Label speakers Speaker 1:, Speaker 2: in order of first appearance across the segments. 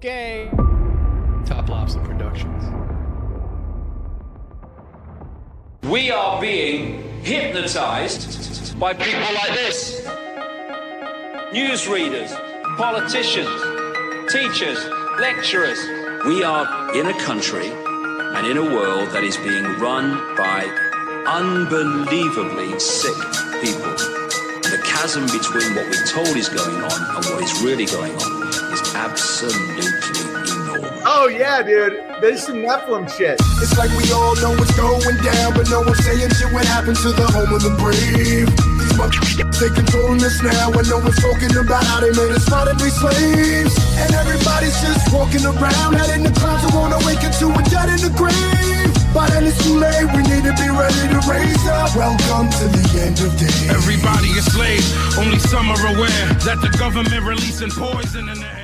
Speaker 1: Okay.
Speaker 2: Top Lobster Productions.
Speaker 3: We are being hypnotized by people like this. Newsreaders, politicians, teachers, lecturers. We are in a country and in a world that is being run by unbelievably sick people. The chasm between what we're told is going on and what is really going on is absolutely enormous.
Speaker 4: Oh yeah, dude. There's some Nephilim shit.
Speaker 5: It's like we all know what's going down, but no one's saying shit what happened to the home of the brave. These motherfuckers, they controlling us now, and no one's talking about how they made us modern-day slaves. And everybody's just walking around, heading the clouds and won't awaken to a dead in the grave. By then it's too late, we need to be ready to raise up. Welcome to the end of days.
Speaker 6: Everybody is slaves, only some are aware that the government releasing poison in the air.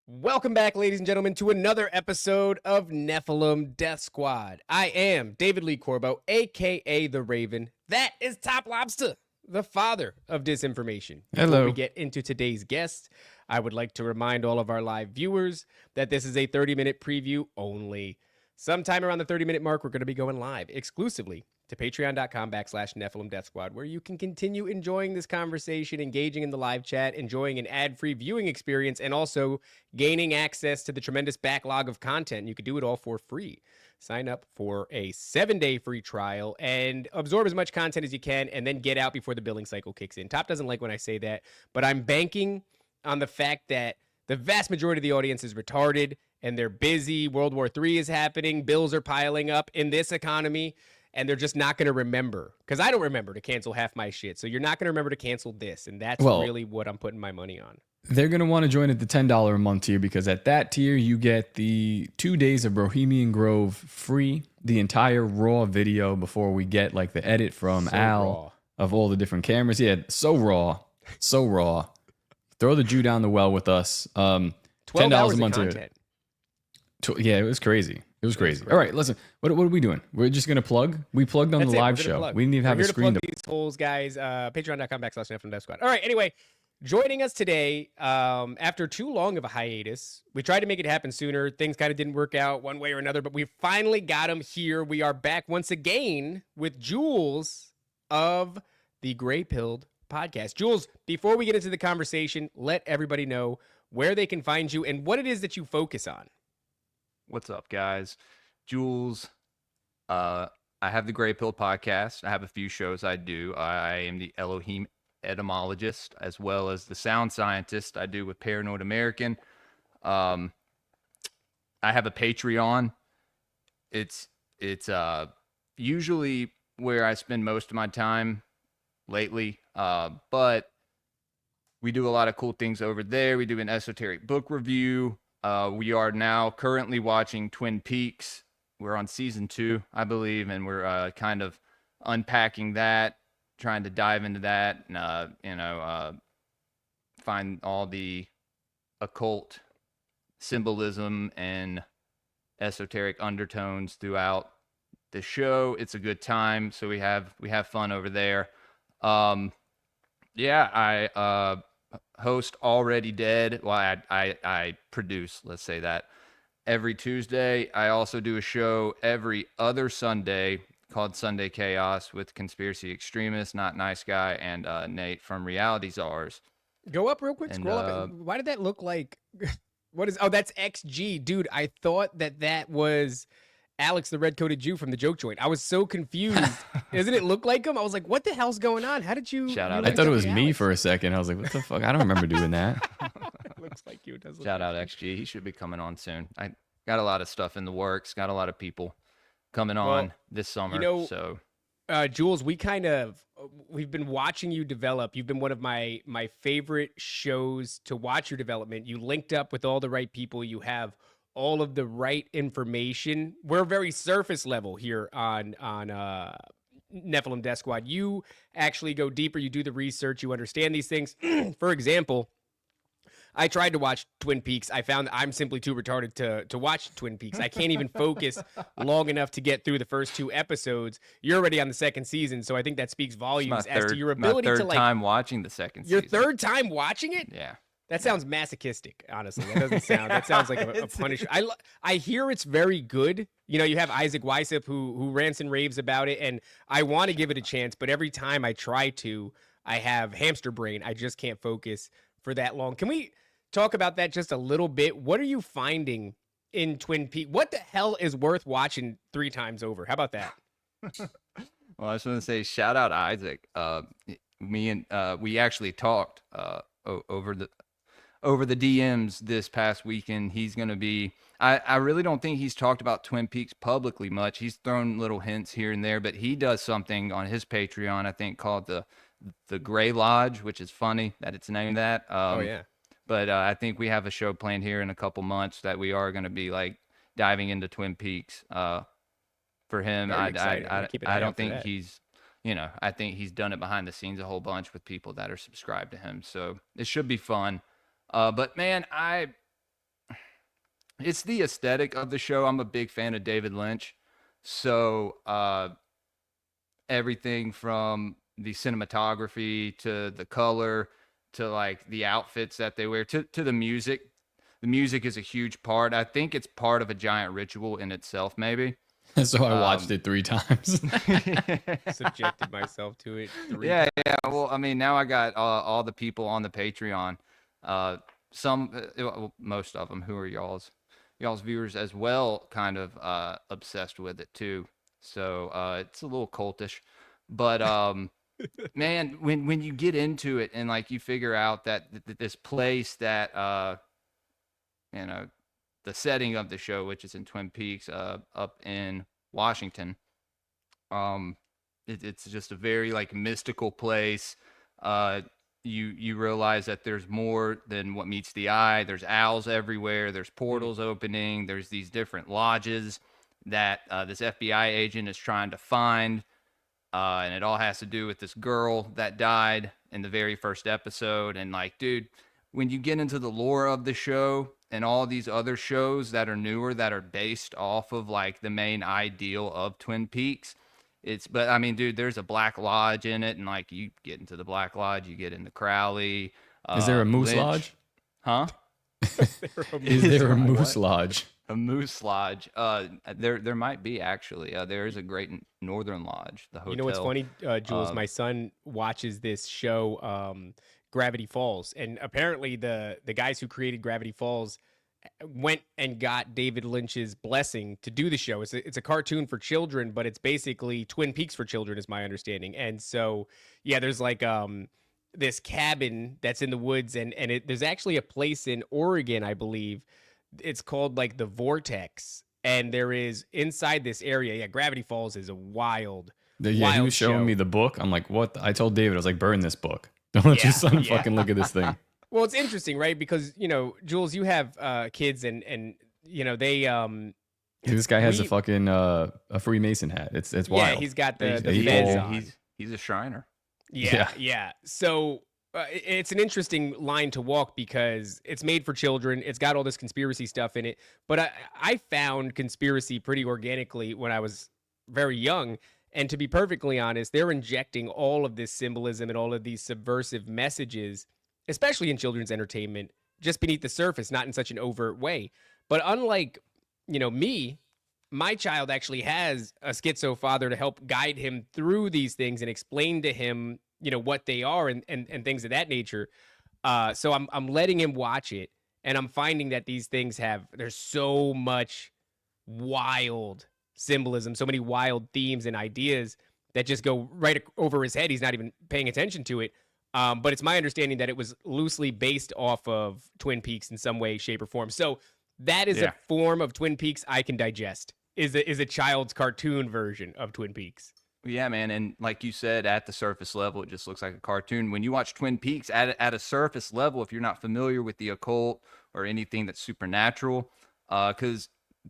Speaker 1: Welcome back, ladies and gentlemen, to another episode of Nephilim Death Squad. I am David Lee Corbo, a.k.a. The Raven. That is Top Lobster, the father of disinformation.
Speaker 2: Hello.
Speaker 1: Before we get into today's guest, I would like to remind all of our live viewers that this is a 30-minute preview only. Sometime around the 30-minute mark, we're going to be going live exclusively to patreon.com/Nephilim Death Squad, where you can continue enjoying this conversation, engaging in the live chat, enjoying an ad-free viewing experience, and also gaining access to the tremendous backlog of content. You can do it all for free. Sign up for a 7-day free trial and absorb as much content as you can, and then get out before the billing cycle kicks in. Top doesn't like when I say that, but I'm banking on the fact that the vast majority of the audience is retarded, and they're busy. World War III is happening. Bills are piling up in this economy. And they're just not going to remember, because I don't remember to cancel half my shit. So you're not going to remember to cancel this. And that's really what I'm putting my money on.
Speaker 2: They're going to want to join at the $10 a month tier, because at that tier, you get the 2 days of Bohemian Grove free, the entire raw video before we get like the edit from Al
Speaker 1: raw.
Speaker 2: Of all the different cameras. Yeah, so raw. So raw. Throw the Jew down the well with us.
Speaker 1: 12
Speaker 2: $10
Speaker 1: hours
Speaker 2: a month
Speaker 1: of
Speaker 2: tier.
Speaker 1: content.
Speaker 2: Yeah, it was crazy. It was crazy. All right, listen. What are we doing? We're just gonna plug. We plugged on
Speaker 1: That's
Speaker 2: the
Speaker 1: it.
Speaker 2: live
Speaker 1: We're gonna
Speaker 2: show.
Speaker 1: plug.
Speaker 2: We didn't even have
Speaker 1: We're
Speaker 2: a
Speaker 1: here
Speaker 2: screen.
Speaker 1: to plug these holes, guys. Patreon.com/Nephilim Death Squad. All right. Anyway, joining us today after too long of a hiatus. We tried to make it happen sooner. Things kind of didn't work out one way or another, but we finally got him here. We are back once again with Jules of the Greypilled Podcast. Jules, before we get into the conversation, let everybody know where they can find you and what it is that you focus on.
Speaker 7: What's up, guys? Jules. I have the Greypilled Podcast. I have a few shows I do. I am the Elohim etymologist as well as the sound scientist I do with Paranoid American. I have a Patreon. It's usually where I spend most of my time lately, but we do a lot of cool things over there. We do an esoteric book review. We are now currently watching Twin Peaks. We're on season 2, I believe, and we're kind of unpacking that, trying to dive into that, and find all the occult symbolism and esoteric undertones throughout the show. It's a good time, so we have fun over there. I host Already Dead. Well, I produce, let's say that, every Tuesday. I also do a show every other Sunday called Sunday Chaos with Conspiracy Extremist, Not Nice Guy, and Nate from Reality Czars.
Speaker 1: Go up real quick, scroll up. Why did that look like, that's XG. Dude, I thought that was Alex, the red-coated Jew from the Joke Joint. I was so confused. Doesn't it look like him? I was like, what the hell's going on? How did you...
Speaker 7: Shout out.
Speaker 2: I thought it was me for a second. I was like, what the fuck? I don't remember doing that.
Speaker 1: Looks like you. It does look
Speaker 7: Shout
Speaker 1: like
Speaker 7: out XG. He should be coming on soon. I got a lot of stuff in the works. Got a lot of people coming on this summer.
Speaker 1: Jules, we've been watching you develop. You've been one of my favorite shows to watch your development. You linked up with all the right people. You have all of the right information. We're very surface level here on Nephilim Death Squad. You actually go deeper. You do the research. You understand these things. For example, I tried to watch Twin Peaks. I found that I'm simply too retarded to watch Twin Peaks. I can't even focus long enough to get through the first 2 episodes. You're already on the 2nd season, so I think that speaks volumes as to your ability
Speaker 7: my
Speaker 1: to
Speaker 7: third time watching the 2nd season.
Speaker 1: Your 3rd time watching it?
Speaker 7: Yeah.
Speaker 1: That sounds masochistic, honestly. That doesn't sound. That sounds like a punishment. I hear it's very good. You know, you have Isaac Weissep who rants and raves about it, and I want to give it a chance, but every time I try to, I have hamster brain. I just can't focus for that long. Can we talk about that just a little bit? What are you finding in Twin Peaks? What the hell is worth watching 3 times over? How about that?
Speaker 7: Well, I just want to say shout out Isaac. We actually talked over the DMs this past weekend. He's going to be, I really don't think he's talked about Twin Peaks publicly much. He's thrown little hints here and there, but he does something on his Patreon, I think, called the Gray Lodge, which is funny that it's named that.
Speaker 1: Oh yeah.
Speaker 7: But I think we have a show planned here in a couple months that we are going to be like diving into Twin Peaks. For him, I don't think he's, I think he's done it behind the scenes a whole bunch with people that are subscribed to him. So it should be fun. But man, it's the aesthetic of the show. I'm a big fan of David Lynch. So everything from the cinematography to the color to like the outfits that they wear to the music. The music is a huge part. I think it's part of a giant ritual in itself, maybe.
Speaker 2: So I watched it 3 times.
Speaker 1: Subjected myself to it 3
Speaker 7: Yeah.
Speaker 1: times.
Speaker 7: Well, I mean, now I got all the people on the Patreon. Most of them who are y'all's viewers as well, kind of obsessed with it too. So it's a little cultish, but man, when you get into it and like you figure out that this place that the setting of the show, which is in Twin Peaks, up in Washington, it's just a very like mystical place. You realize that there's more than what meets the eye. There's owls everywhere. There's portals opening. There's these different lodges that this FBI agent is trying to find. And it all has to do with this girl that died in the very first episode. And like, dude, when you get into the lore of the show and all these other shows that are newer, that are based off of like the main ideal of Twin Peaks, but I mean, dude, there's a Black Lodge in it, and like you get into the Black Lodge, you get into Crowley.
Speaker 2: Is there a Moose
Speaker 7: Lynch.
Speaker 2: Lodge?
Speaker 7: Huh?
Speaker 2: Is there a Moose Lodge?
Speaker 7: A Moose Lodge. There might be actually. There is a Great Northern Lodge, the hotel.
Speaker 1: You know what's funny, Jules? My son watches this show, Gravity Falls, and apparently the guys who created Gravity Falls went and got David Lynch's blessing to do the show. It's a cartoon for children, but it's basically Twin Peaks for children, is my understanding. And so, yeah, there's like this cabin that's in the woods, and there's actually a place in Oregon, I believe. It's called like the Vortex, and there is inside this area. Yeah, Gravity Falls is a wild.
Speaker 2: He
Speaker 1: wild
Speaker 2: was showing
Speaker 1: show.
Speaker 2: me the book. I'm like, what? I told David, I was like, burn this book. Don't let your son fucking look at this thing.
Speaker 1: Well, it's interesting, right? Because, Jules, you have kids and they
Speaker 2: Dude, this guy has a fucking a Freemason hat. It's wild.
Speaker 1: Yeah, he's got the
Speaker 2: He's
Speaker 1: fez
Speaker 2: evil.
Speaker 1: on.
Speaker 7: He's a Shriner.
Speaker 1: Yeah. So it's an interesting line to walk because it's made for children. It's got all this conspiracy stuff in it. But I found conspiracy pretty organically when I was very young. And to be perfectly honest, they're injecting all of this symbolism and all of these subversive messages, especially in children's entertainment, just beneath the surface, not in such an overt way. But unlike, me, my child actually has a schizo father to help guide him through these things and explain to him, what they are and things of that nature. So I'm letting him watch it, and I'm finding that these things there's so much wild symbolism, so many wild themes and ideas that just go right over his head. He's not even paying attention to it. But it's my understanding that it was loosely based off of Twin Peaks in some way, shape, or form. So that is a form of Twin Peaks I can digest. Is a child's cartoon version of Twin Peaks.
Speaker 7: Yeah, man. And like you said, at the surface level, it just looks like a cartoon. When you watch Twin Peaks at a surface level, if you're not familiar with the occult or anything that's supernatural, because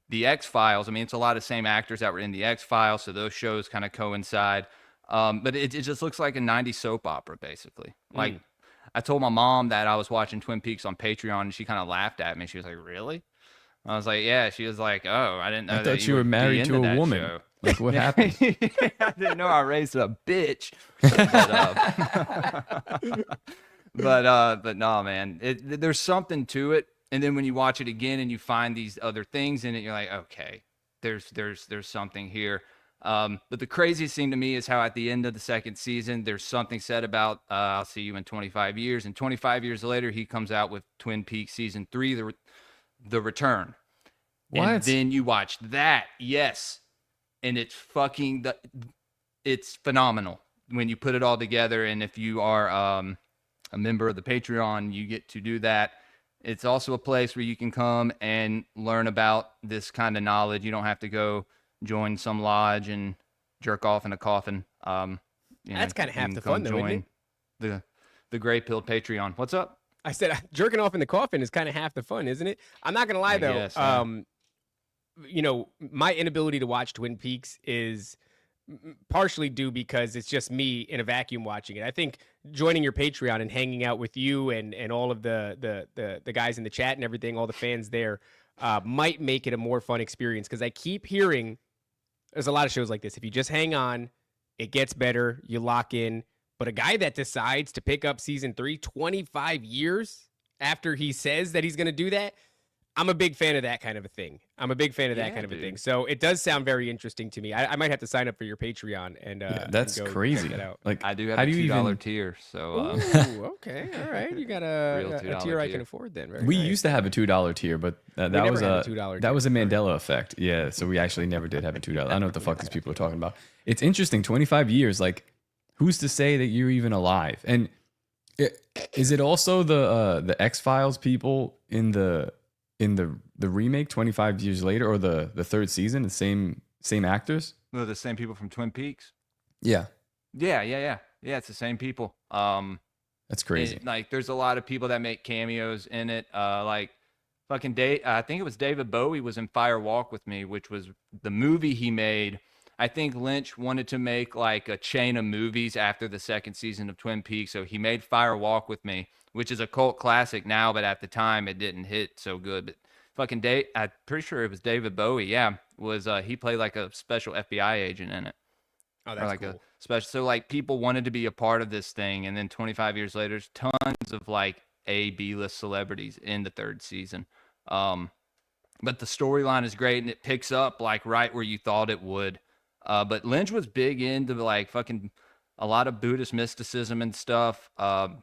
Speaker 7: the X-Files, I mean, it's a lot of same actors that were in the X-Files, so those shows kind of coincide. But it just looks like a 90s soap opera, basically. Like, I told my mom that I was watching Twin Peaks on Patreon, and she kind of laughed at me. She was like, really? I was like, yeah. She was like, oh, I didn't know
Speaker 2: I
Speaker 7: that
Speaker 2: thought you were married to a woman.
Speaker 7: Show.
Speaker 2: Like, what happened?
Speaker 7: I didn't know I raised a bitch. But no, man, there's something to it. And then when you watch it again and you find these other things in it, you're like, okay, there's something here. But the craziest thing to me is how at the end of the second season, there's something said about I'll see you in 25 years. And 25 years later, he comes out with Twin Peaks season 3, the Return.
Speaker 2: What?
Speaker 7: And then you watch that, yes, and it's it's phenomenal when you put it all together. And if you are a member of the Patreon, you get to do that. It's also a place where you can come and learn about this kind of knowledge. You don't have to go join some lodge and jerk off in a coffin.
Speaker 1: That's kind of half the fun, though, isn't
Speaker 7: it? The Gray Pilled Patreon. What's up?
Speaker 1: I said jerking off in the coffin is kind of half the fun, isn't it? I'm not gonna lie though.
Speaker 7: Guess, yeah.
Speaker 1: You know, my inability to watch Twin Peaks is partially due because it's just me in a vacuum watching it. I think joining your Patreon and hanging out with you and all of the guys in the chat and everything, all the fans there, might make it a more fun experience, because I keep hearing there's a lot of shows like this. If you just hang on, it gets better, you lock in. But a guy that decides to pick up season 3 25 years after he says that he's going to do that, I'm a big fan of that kind of a thing. So it does sound very interesting to me. I might have to sign up for your Patreon and
Speaker 2: that's
Speaker 1: and go
Speaker 2: crazy.
Speaker 1: check it out.
Speaker 2: Like,
Speaker 7: I do have
Speaker 2: how
Speaker 7: a
Speaker 2: do you
Speaker 7: $2
Speaker 2: even...
Speaker 7: tier, so
Speaker 1: Ooh, okay, all right. You got
Speaker 7: Real
Speaker 1: a
Speaker 7: $2
Speaker 1: tier I
Speaker 7: tier.
Speaker 1: can afford then. Very
Speaker 2: We
Speaker 1: nice.
Speaker 2: used to have a $2 tier, but that
Speaker 1: never
Speaker 2: was
Speaker 1: had
Speaker 2: a
Speaker 1: a $2
Speaker 2: that was a
Speaker 1: tier.
Speaker 2: Mandela effect. Yeah, so we actually never did have a $2. I don't know what the fuck these people are talking about. It's interesting. 25 years. Like, who's to say that you're even alive? And is it also the X-Files people in the remake 25 years later, or the third season, the same actors?
Speaker 7: No, the same people from Twin Peaks.
Speaker 2: Yeah,
Speaker 7: Yeah. It's the same people.
Speaker 2: that's crazy.
Speaker 7: Like, there's a lot of people that make cameos in it. Like, fucking I think it was David Bowie was in Fire Walk with Me, which was the movie he made. I think Lynch wanted to make like a chain of movies after the second season of Twin Peaks, so he made Fire Walk with Me, which is a cult classic now, but at the time it didn't hit so good. But fucking I'm pretty sure it was David Bowie. Yeah, he played like a special FBI agent in it.
Speaker 1: Oh, that's
Speaker 7: like
Speaker 1: cool.
Speaker 7: a special. So like people wanted to be a part of this thing, and then 25 years later, there's tons of like B-list celebrities in the third season. But the storyline is great, and it picks up like right where you thought it would. But Lynch was big into like fucking a lot of Buddhist mysticism and stuff.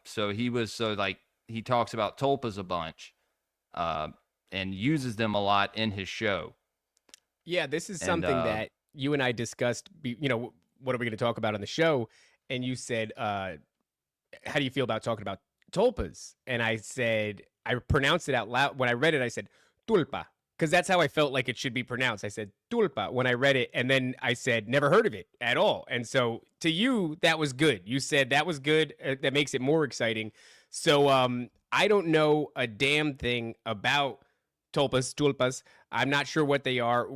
Speaker 7: So he talks about Tulpas a bunch, and uses them a lot in his show.
Speaker 1: Yeah, this is something that you and I discussed. You know, what are we going to talk about on the show? And you said, how do you feel about talking about tulpas? And I said, I pronounced it out loud. When I read it, I said, tulpa. Because that's how I felt like it should be pronounced. I said tulpa when I read it, and then I said never heard of it at all. And so to you, that was good. You said that was good. That makes it more exciting. So I don't know a damn thing about tulpas. I'm not sure what they are.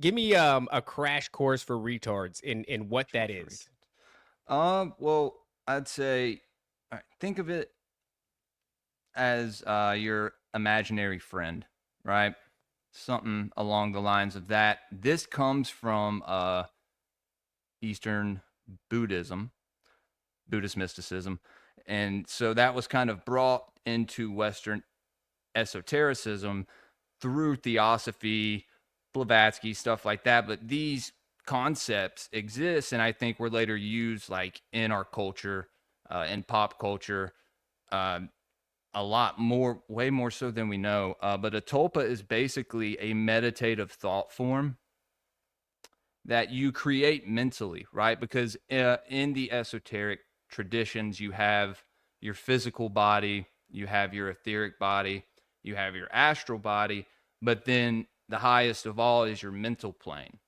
Speaker 1: Give me a crash course for retards in what that is.
Speaker 7: Well, I'd say, all right, think of it as your imaginary friend, right? Something along the lines of that. This comes from Eastern Buddhist mysticism. And so that was kind of brought into Western esotericism through theosophy, Blavatsky, stuff like that. But these concepts exist, and I think were later used like in our culture, in pop culture, a lot more, way more so than we know. But a tulpa is basically a meditative thought form that you create mentally, right? Because in the esoteric traditions, you have your physical body, you have your etheric body, you have your astral body, but then the highest of all is your mental plane,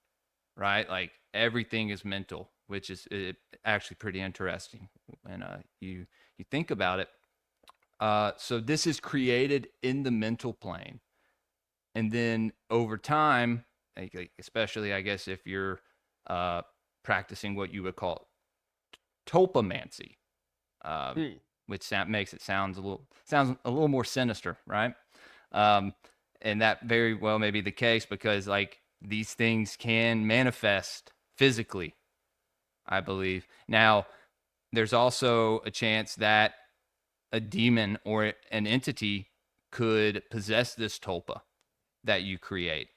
Speaker 7: right? Like everything is mental, which is actually pretty interesting when you think about it. So this is created in the mental plane. And then over time, especially I guess if you're practicing what you would call tulpamancy, which makes it sounds a little more sinister, right? And that very well may be the case, because like these things can manifest physically, I believe. Now, there's also a chance that a demon or an entity could possess this tulpa that you create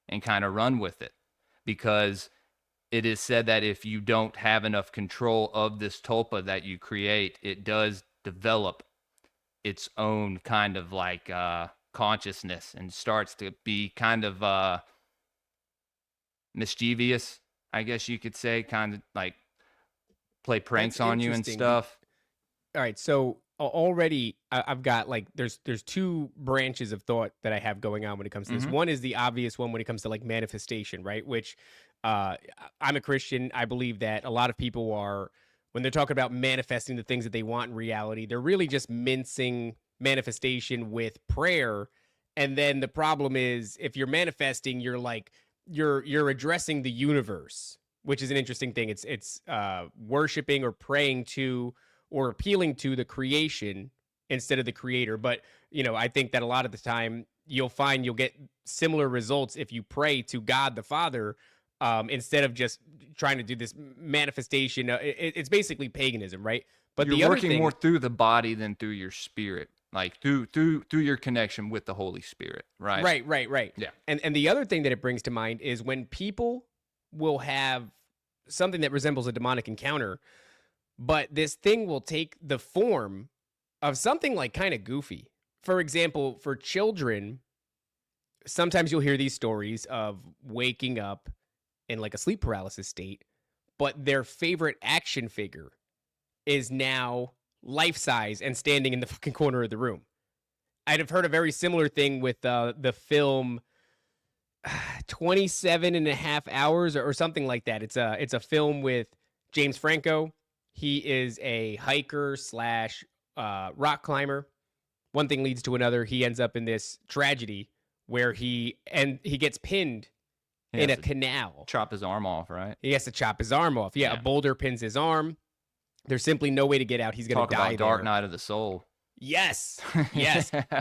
Speaker 7: and kind of run with it, because it is said that if you don't have enough control of this tulpa that you create, it does develop its own kind of like consciousness and starts to be kind of mischievous, I guess you could say, kind of like play pranks
Speaker 1: That's
Speaker 7: on you and
Speaker 1: interesting.
Speaker 7: stuff.
Speaker 1: All right, so already I've got like there's two branches of thought that I have going on when it comes to this. One is the obvious one when it comes to like manifestation, right? Which I'm a Christian. I believe that a lot of people are, when they're talking about manifesting the things that they want in reality, they're really just mincing manifestation with prayer. And then the problem is, if you're manifesting, you're like you're addressing the universe, which is an interesting thing. It's worshiping or praying to or appealing to the creation instead of the creator. But, you know, I think that a lot of the time you'll find you'll get similar results if you pray to God the Father instead of just trying to do this manifestation. It's basically paganism, right? But
Speaker 7: You're
Speaker 1: the other
Speaker 7: working
Speaker 1: thing,
Speaker 7: more through the body than through your spirit, like through your connection with the Holy Spirit, right?
Speaker 1: Right.
Speaker 7: Yeah.
Speaker 1: And the other thing that it brings to mind is when people will have something that resembles a demonic encounter, but this thing will take the form of something like kind of goofy. For example, for children, sometimes you'll hear these stories of waking up in like a sleep paralysis state, but their favorite action figure is now life size and standing in the fucking corner of the room. I'd have heard a very similar thing with the film 27 and a half hours or something like that. It's a film with James Franco. He is a hiker slash rock climber. One thing leads to another. He ends up in this tragedy where he gets pinned in a canal.
Speaker 7: Chop his arm off, right?
Speaker 1: He has to chop his arm off. Yeah, a boulder pins his arm. There's simply no way to get out. He's going to die
Speaker 7: Talk about Dark
Speaker 1: there.
Speaker 7: Night of the Soul.
Speaker 1: Yes.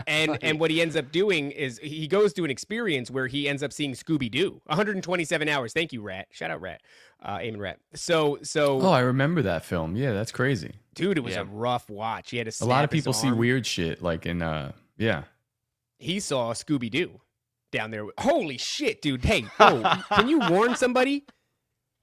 Speaker 1: And what he ends up doing is he goes through an experience where he ends up seeing Scooby-Doo. 127 hours. Thank you, Rat. Shout out, Rat. Amen, Rat. So.
Speaker 2: Oh, I remember that film. Yeah, that's crazy.
Speaker 1: Dude, it was a rough watch. He had to
Speaker 2: A lot
Speaker 1: snap
Speaker 2: of people
Speaker 1: his
Speaker 2: see
Speaker 1: arm.
Speaker 2: weird shit, like in
Speaker 1: He saw Scooby-Doo down there. Holy shit, dude. Hey, can you warn somebody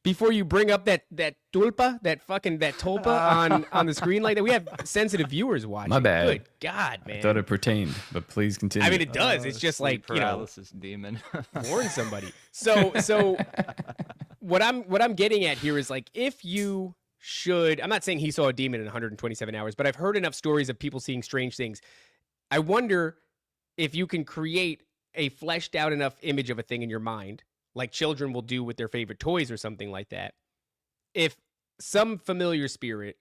Speaker 1: before you bring up that tulpa, that tulpa on the screen like that? We have sensitive viewers watching.
Speaker 2: My bad.
Speaker 1: Good God, man.
Speaker 2: I thought it pertained, but please continue.
Speaker 1: I mean, it does. It's just like,
Speaker 7: Sleep paralysis demon.
Speaker 1: warn somebody. So what I'm getting at here is like, if you should, I'm not saying he saw a demon in 127 hours, but I've heard enough stories of people seeing strange things. I wonder if you can create a fleshed out enough image of a thing in your mind, like children will do with their favorite toys or something like that. If some familiar spirit,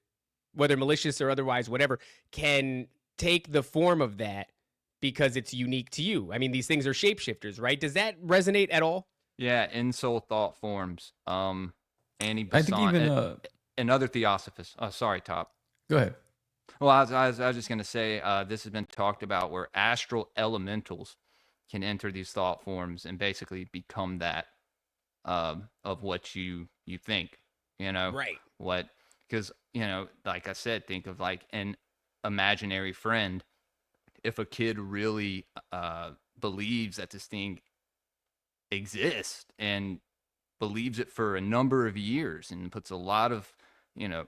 Speaker 1: whether malicious or otherwise, whatever, can take the form of that because it's unique to you. I mean, these things are shapeshifters, right? Does that resonate at all?
Speaker 7: Yeah, in soul thought forms. Annie Besant,
Speaker 2: I think even
Speaker 7: and other theosophists. Oh, sorry, Top.
Speaker 2: go ahead.
Speaker 7: Well, I was just going to say this has been talked about where astral elementals can enter these thought forms and basically become that of what you think, you know?
Speaker 1: Right.
Speaker 7: What, because, you know, like I said, think of like an imaginary friend. If a kid really believes that this thing exists and believes it for a number of years and puts a lot of, you know,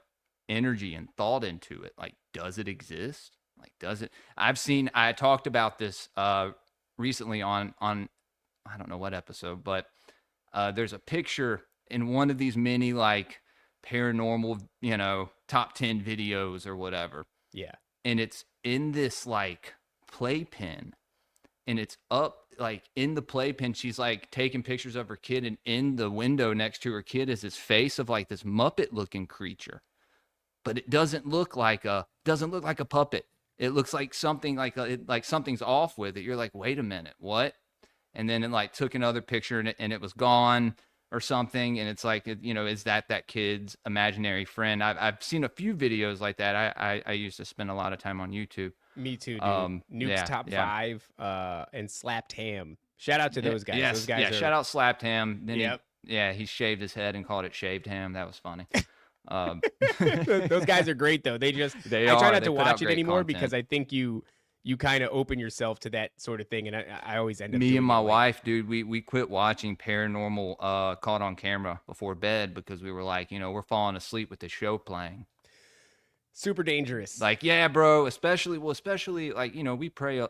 Speaker 7: energy and thought into it, like, does it exist? Like, does it? I talked about this recently on I don't know what episode, but there's a picture in one of these mini like paranormal, you know, top 10 videos or whatever.
Speaker 1: Yeah.
Speaker 7: And it's in this like playpen, and it's up like in the playpen. She's like taking pictures of her kid, and in the window next to her kid is this face of like this Muppet looking creature. But it doesn't look like a puppet. It looks like something like something's off with it. You're like, wait a minute, what? And then it like took another picture and it was gone or something. And it's like, you know, is that kid's imaginary friend? I've seen a few videos like that. I used to spend a lot of time on YouTube.
Speaker 1: Me too, dude.
Speaker 7: Yeah,
Speaker 1: Nuke's Top 5 and Slapped Ham. Shout out to those guys.
Speaker 7: Yes,
Speaker 1: Those guys are...
Speaker 7: shout out Slapped Ham. Then
Speaker 1: Yep.
Speaker 7: he shaved his head and called it Shaved Ham. That was funny.
Speaker 1: Those guys are great though. I try not to watch it anymore because I think you kind of open yourself to that sort of thing, and I always end up.
Speaker 7: Me
Speaker 1: doing
Speaker 7: and my
Speaker 1: it, like,
Speaker 7: wife, dude, we quit watching paranormal caught on camera before bed because we were like, we're falling asleep with the show playing.
Speaker 1: super dangerous.
Speaker 7: Like, yeah, bro, especially like, we pray, a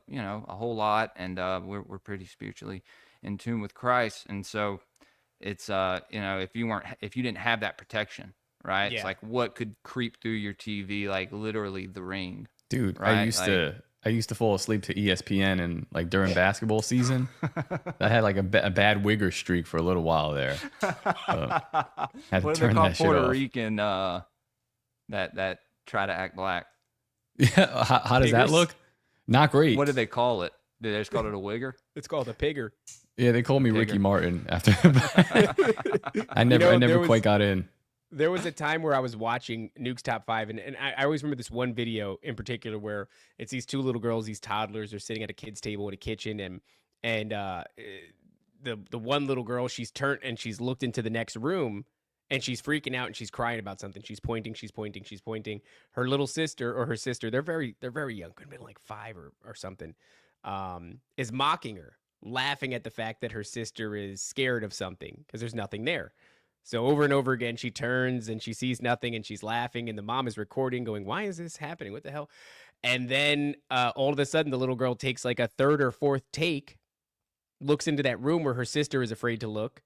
Speaker 7: whole lot, and we're pretty spiritually in tune with Christ, and so it's if you didn't have that protection, right?
Speaker 1: Yeah.
Speaker 7: It's like what could creep through your TV, like literally The Ring.
Speaker 2: Dude,
Speaker 7: right?
Speaker 2: I used to fall asleep to ESPN and like during basketball season. I had like a bad wigger streak for a little while there. Had to
Speaker 7: What do
Speaker 2: turn
Speaker 7: they call
Speaker 2: that shit
Speaker 7: Puerto
Speaker 2: off.
Speaker 7: Rican that try to act black?
Speaker 2: Yeah, how does that
Speaker 1: Piggers?
Speaker 2: look? Not great.
Speaker 7: What do they call it? Did they just call it a wigger?
Speaker 1: It's called a pigger.
Speaker 2: Yeah, they called me
Speaker 7: Pigger.
Speaker 2: Ricky Martin after. I never
Speaker 1: there
Speaker 2: quite got in.
Speaker 1: There was a time where I was watching Nuke's Top 5, and I always remember this one video in particular where it's these two little girls, these toddlers, are sitting at a kid's table in a kitchen, and the one little girl, she's turned and she's looked into the next room, and she's freaking out and she's crying about something. She's pointing. Her little sister or her sister, they're very young, could have been like 5 or something, is mocking her, laughing at the fact that her sister is scared of something because there's nothing there. So over and over again, she turns and she sees nothing and she's laughing, and the mom is recording going, why is this happening? What the hell? And then all of a sudden, the little girl takes like a 3rd or 4th take, looks into that room where her sister is afraid to look.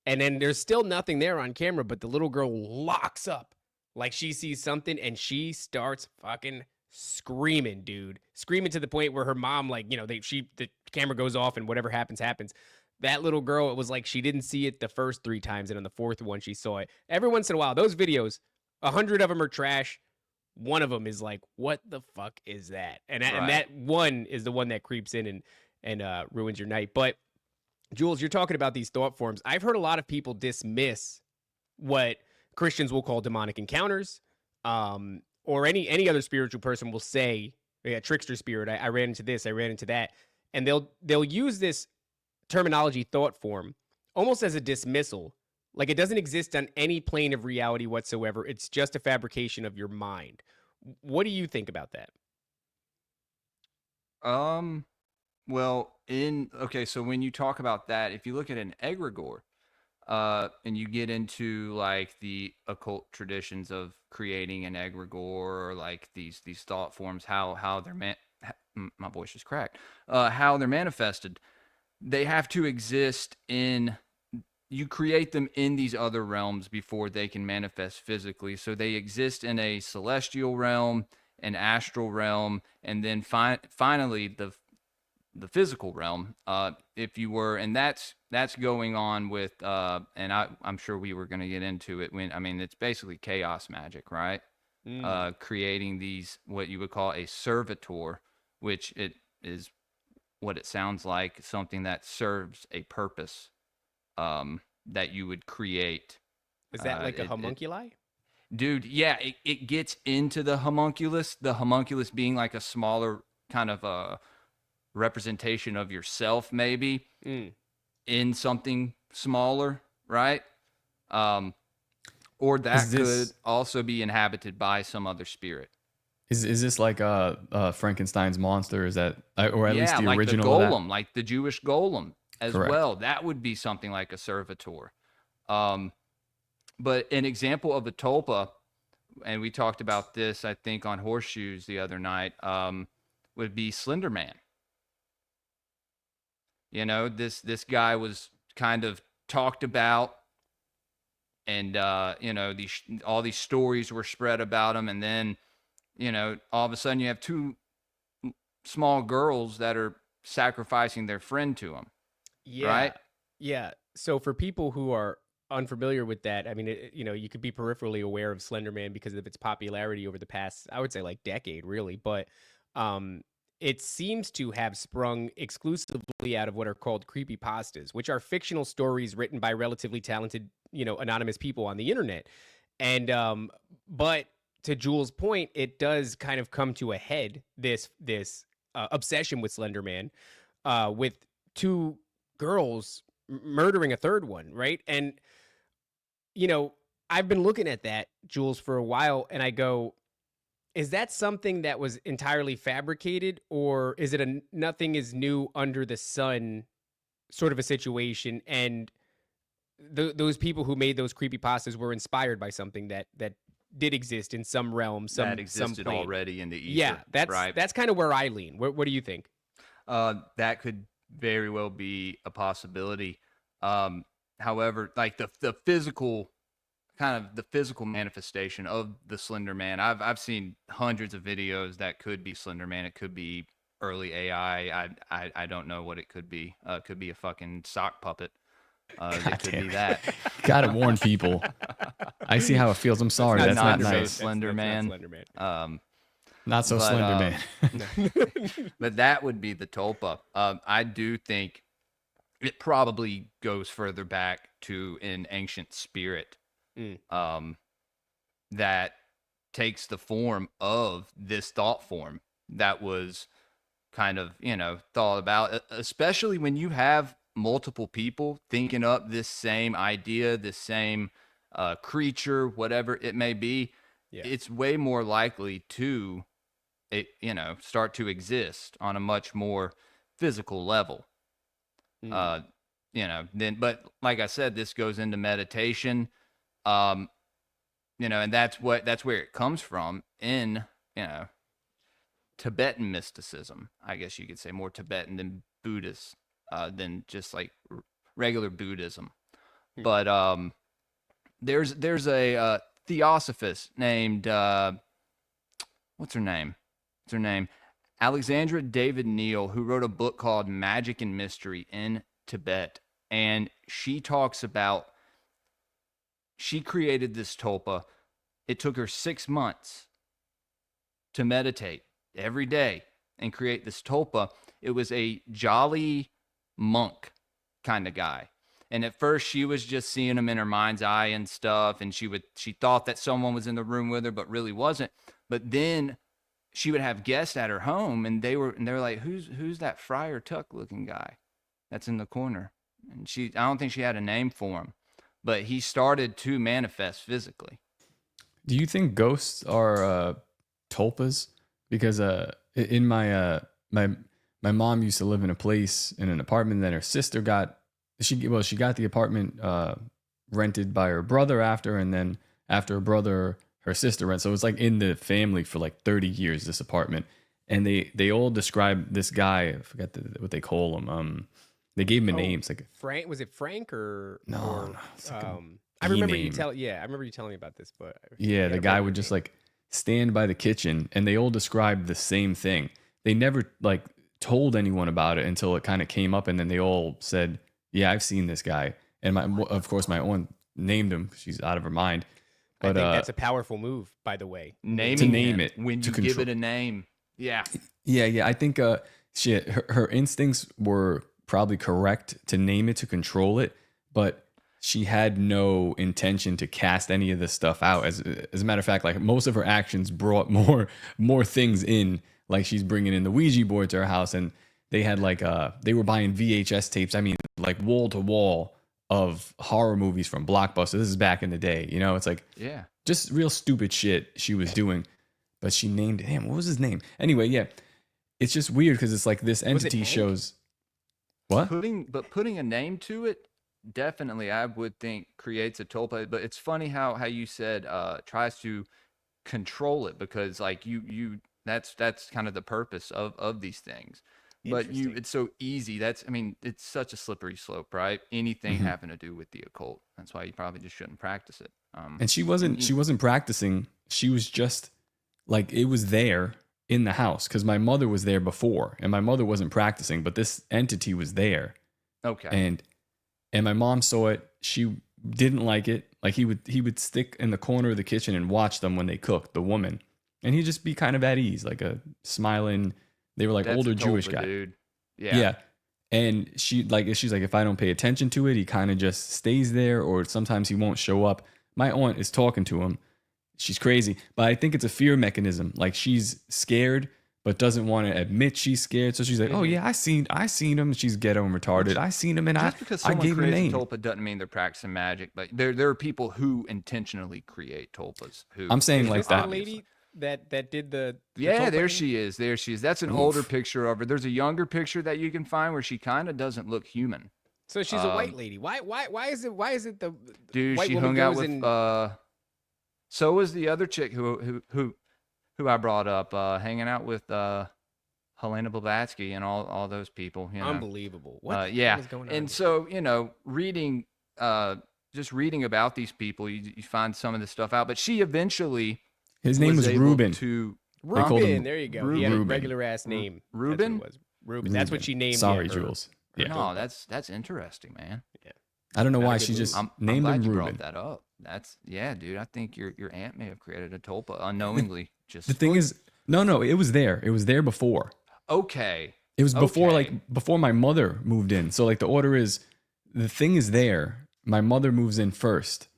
Speaker 1: And then there's still nothing there on camera, but the little girl locks up like she sees something, and she starts fucking screaming, dude. Screaming to the point where her mom, like, the camera goes off and whatever happens. That little girl, it was like she didn't see it the first 3 times, and on the 4th one, she saw it. Every once in a while, those videos, 100 of them are trash. One of them is like, what the fuck is that? And that one is the one that creeps in and ruins your night. But Jules, you're talking about these thought forms. I've heard a lot of people dismiss what Christians will call demonic encounters, or any other spiritual person will say, yeah, trickster spirit. I ran into this, I ran into that, and they'll use this terminology, thought form, almost as a dismissal, like it doesn't exist on any plane of reality whatsoever. It's just a fabrication of your mind. What do you think about that?
Speaker 7: Well, so when you talk about that, if you look at an egregore, and you get into like the occult traditions of creating an egregore, or like these thought forms, how they're my voice is cracked, how they're manifested, they have to exist you create them in these other realms before they can manifest physically. So they exist in a celestial realm, an astral realm, and then finally the physical realm, if you were, and that's going on with, and I'm sure we were going to get into it it's basically chaos magic, right? Creating these, what you would call a servitor, which it is what it sounds like, something that serves a purpose, that you would create.
Speaker 1: Is that like a homunculi?
Speaker 7: Dude, yeah, it gets into the homunculus being like a smaller kind of a representation of yourself, maybe in something smaller, right? Or that could also be inhabited by some other spirit.
Speaker 2: Is this like Frankenstein's monster? Is that, or at least the
Speaker 7: like
Speaker 2: original?
Speaker 7: The
Speaker 2: of
Speaker 7: golem, like the Jewish golem as
Speaker 2: Correct.
Speaker 7: well. That would be something like a servitor. But an example of a tulpa, and we talked about this, I think, on Horseshoes the other night, would be Slender Man. This guy was kind of talked about, and all these stories were spread about him, and then all of a sudden you have 2 small girls that are sacrificing their friend to him.
Speaker 1: Yeah.
Speaker 7: Right?
Speaker 1: Yeah. So for people who are unfamiliar with that, you could be peripherally aware of Slender Man because of its popularity over the past, I would say, like decade, really. But it seems to have sprung exclusively out of what are called creepypastas, which are fictional stories written by relatively talented, anonymous people on the internet. And but to Jules' point, it does kind of come to a head, this obsession with Slender Man, with 2 girls murdering a 3rd one, right? And I've been looking at that, Jules, for a while, and I go, is that something that was entirely fabricated, or is it a nothing is new under the sun sort of a situation? And those people who made those creepypastas were inspired by something that did exist in some realm,
Speaker 7: that existed
Speaker 1: plane.
Speaker 7: already in the ether.
Speaker 1: Yeah,
Speaker 7: right.
Speaker 1: that's kind of where I lean. What do you think?
Speaker 7: That could very well be a possibility. However, like the physical manifestation of the Slender Man, I've seen hundreds of videos that could be Slender Man. It could be early AI. I don't know what it could be. It could be a fucking sock puppet. It could be that.
Speaker 2: Gotta warn people. I see how it feels. I'm sorry. That's not
Speaker 7: so
Speaker 2: nice.
Speaker 7: Slender Man.
Speaker 1: Not Slender Man.
Speaker 2: Not so
Speaker 7: but,
Speaker 2: Slender Man.
Speaker 7: But that would be the Tulpa. I do think it probably goes further back to an ancient spirit that takes the form of this thought form that was kind of, thought about, especially when you have multiple people thinking up this same idea, this same creature, whatever it may be.
Speaker 1: Yeah.
Speaker 7: It's way more likely to start to exist on a much more physical level. Then, but like I said, this goes into meditation, and that's where it comes from in, Tibetan mysticism, I guess you could say, more Tibetan than Buddhist, than just like regular Buddhism. But there's a theosophist named what's her name? Alexandra David Neal, who wrote a book called Magic and Mystery in Tibet, and she talks about she created this tulpa. It took her 6 months to meditate every day and create this tulpa. It was a jolly monk kind of guy. And at first she was just seeing him in her mind's eye and stuff. And she thought that someone was in the room with her, but really wasn't. But then she would have guests at her home, and they were like, who's that Friar Tuck looking guy that's in the corner? And I don't think she had a name for him, but he started to manifest physically.
Speaker 2: Do you think ghosts are tulpas? Because in my mom used to live in a place in an apartment that her sister got. She got the apartment rented by her brother after, and then after her brother, her sister rent. So it was like in the family for like 30 years, this apartment. And they all describe this guy, I forget what they call him. They gave him a name. It's like
Speaker 1: Frank. Was it Frank or
Speaker 2: no? It's like
Speaker 1: I remember
Speaker 2: name.
Speaker 1: I remember you telling me about this, but
Speaker 2: yeah, the guy would just like stand by the kitchen, and they all described the same thing. They never like told anyone about it until it kind of came up, and then they all said, "Yeah, I've seen this guy." And of course, my own named him. She's out of her mind. But,
Speaker 1: I think that's a powerful move, by the way.
Speaker 7: Name it when you give it a name. Yeah.
Speaker 2: Yeah. I think her instincts were probably correct to name it, to control it, but she had no intention to cast any of this stuff out. As a matter of fact, like most of her actions brought more things in. Like she's bringing in the Ouija board to her house, and they had like they were buying VHS tapes. I mean, like wall to wall of horror movies from Blockbuster. This is back in the day, It's like just real stupid shit she was doing. But she named him. What was his name? Anyway, yeah, it's just weird because it's like this entity shows. What?
Speaker 7: Putting a name to it, definitely, I would think creates a tulpa. But it's funny how you said tries to control it, because like you that's kind of the purpose of these things. But it's so easy. It's such a slippery slope, right? Anything having to do with the occult. That's why you probably just shouldn't practice it.
Speaker 2: And she wasn't practicing. She was just like, it was there in the house because my mother was there before, and my mother wasn't practicing, but this entity was there.
Speaker 7: Okay.
Speaker 2: And my mom saw it. She didn't like it. Like he would stick in the corner of the kitchen and watch them when they cooked, the woman, and he'd just be kind of at ease, like a smiling. They were like
Speaker 7: That's
Speaker 2: older
Speaker 7: a tulpa,
Speaker 2: Jewish guy.
Speaker 7: Dude.
Speaker 2: Yeah. And she's like, if I don't pay attention to it, he kind of just stays there, or sometimes he won't show up. My aunt is talking to him. She's crazy, but I think it's a fear mechanism. Like she's scared, but doesn't want to admit she's scared. So she's like, "Oh yeah, I seen him." She's ghetto and retarded. I seen him, and
Speaker 7: Just because
Speaker 2: I
Speaker 7: someone
Speaker 2: gave him a
Speaker 7: creates a
Speaker 2: name.
Speaker 7: tulpa doesn't mean they're practicing magic. But there are people who intentionally create tulpas. Who
Speaker 2: I'm saying
Speaker 1: Is
Speaker 2: like
Speaker 1: this the
Speaker 2: that.
Speaker 1: lady that did the
Speaker 7: Yeah,
Speaker 1: tulpa
Speaker 7: there
Speaker 1: thing?
Speaker 7: she is. There she is. That's an older picture of her. There's a younger picture that you can find where she kind of doesn't look human.
Speaker 1: So she's a white lady. Why is it the
Speaker 7: Dude,
Speaker 1: white
Speaker 7: she
Speaker 1: woman
Speaker 7: hung out
Speaker 1: goes
Speaker 7: with.
Speaker 1: and
Speaker 7: So was the other chick who I brought up, hanging out with Helena Blavatsky and all those people. You know,
Speaker 1: unbelievable. What the
Speaker 7: yeah.
Speaker 1: hell is going on?
Speaker 7: And
Speaker 1: here?
Speaker 7: so reading, just reading about these people, you find some of this stuff out. But she eventually
Speaker 2: His name was
Speaker 7: able
Speaker 2: Ruben.
Speaker 7: To
Speaker 2: They called
Speaker 1: Ruben,
Speaker 2: him
Speaker 1: there you go. He had a
Speaker 2: Ruben.
Speaker 1: regular ass name.
Speaker 7: Ruben?
Speaker 1: That's what it was. Ruben. That's what she named.
Speaker 2: Sorry,
Speaker 1: her.
Speaker 2: Jules. Yeah.
Speaker 7: No, that's interesting, man.
Speaker 2: I don't know
Speaker 1: Not a
Speaker 2: why
Speaker 1: good
Speaker 2: she
Speaker 1: move.
Speaker 2: just
Speaker 7: I'm
Speaker 2: named
Speaker 7: glad
Speaker 2: him
Speaker 7: you
Speaker 2: Ruben.
Speaker 7: brought that up. That's dude. I think your aunt may have created a tulpa unknowingly. Just
Speaker 2: The thing is, no, it was there. It was there before.
Speaker 7: okay.
Speaker 2: It was before,
Speaker 7: Okay.
Speaker 2: like, before my mother moved in. So, like, the order is, the thing is there. My mother moves in first.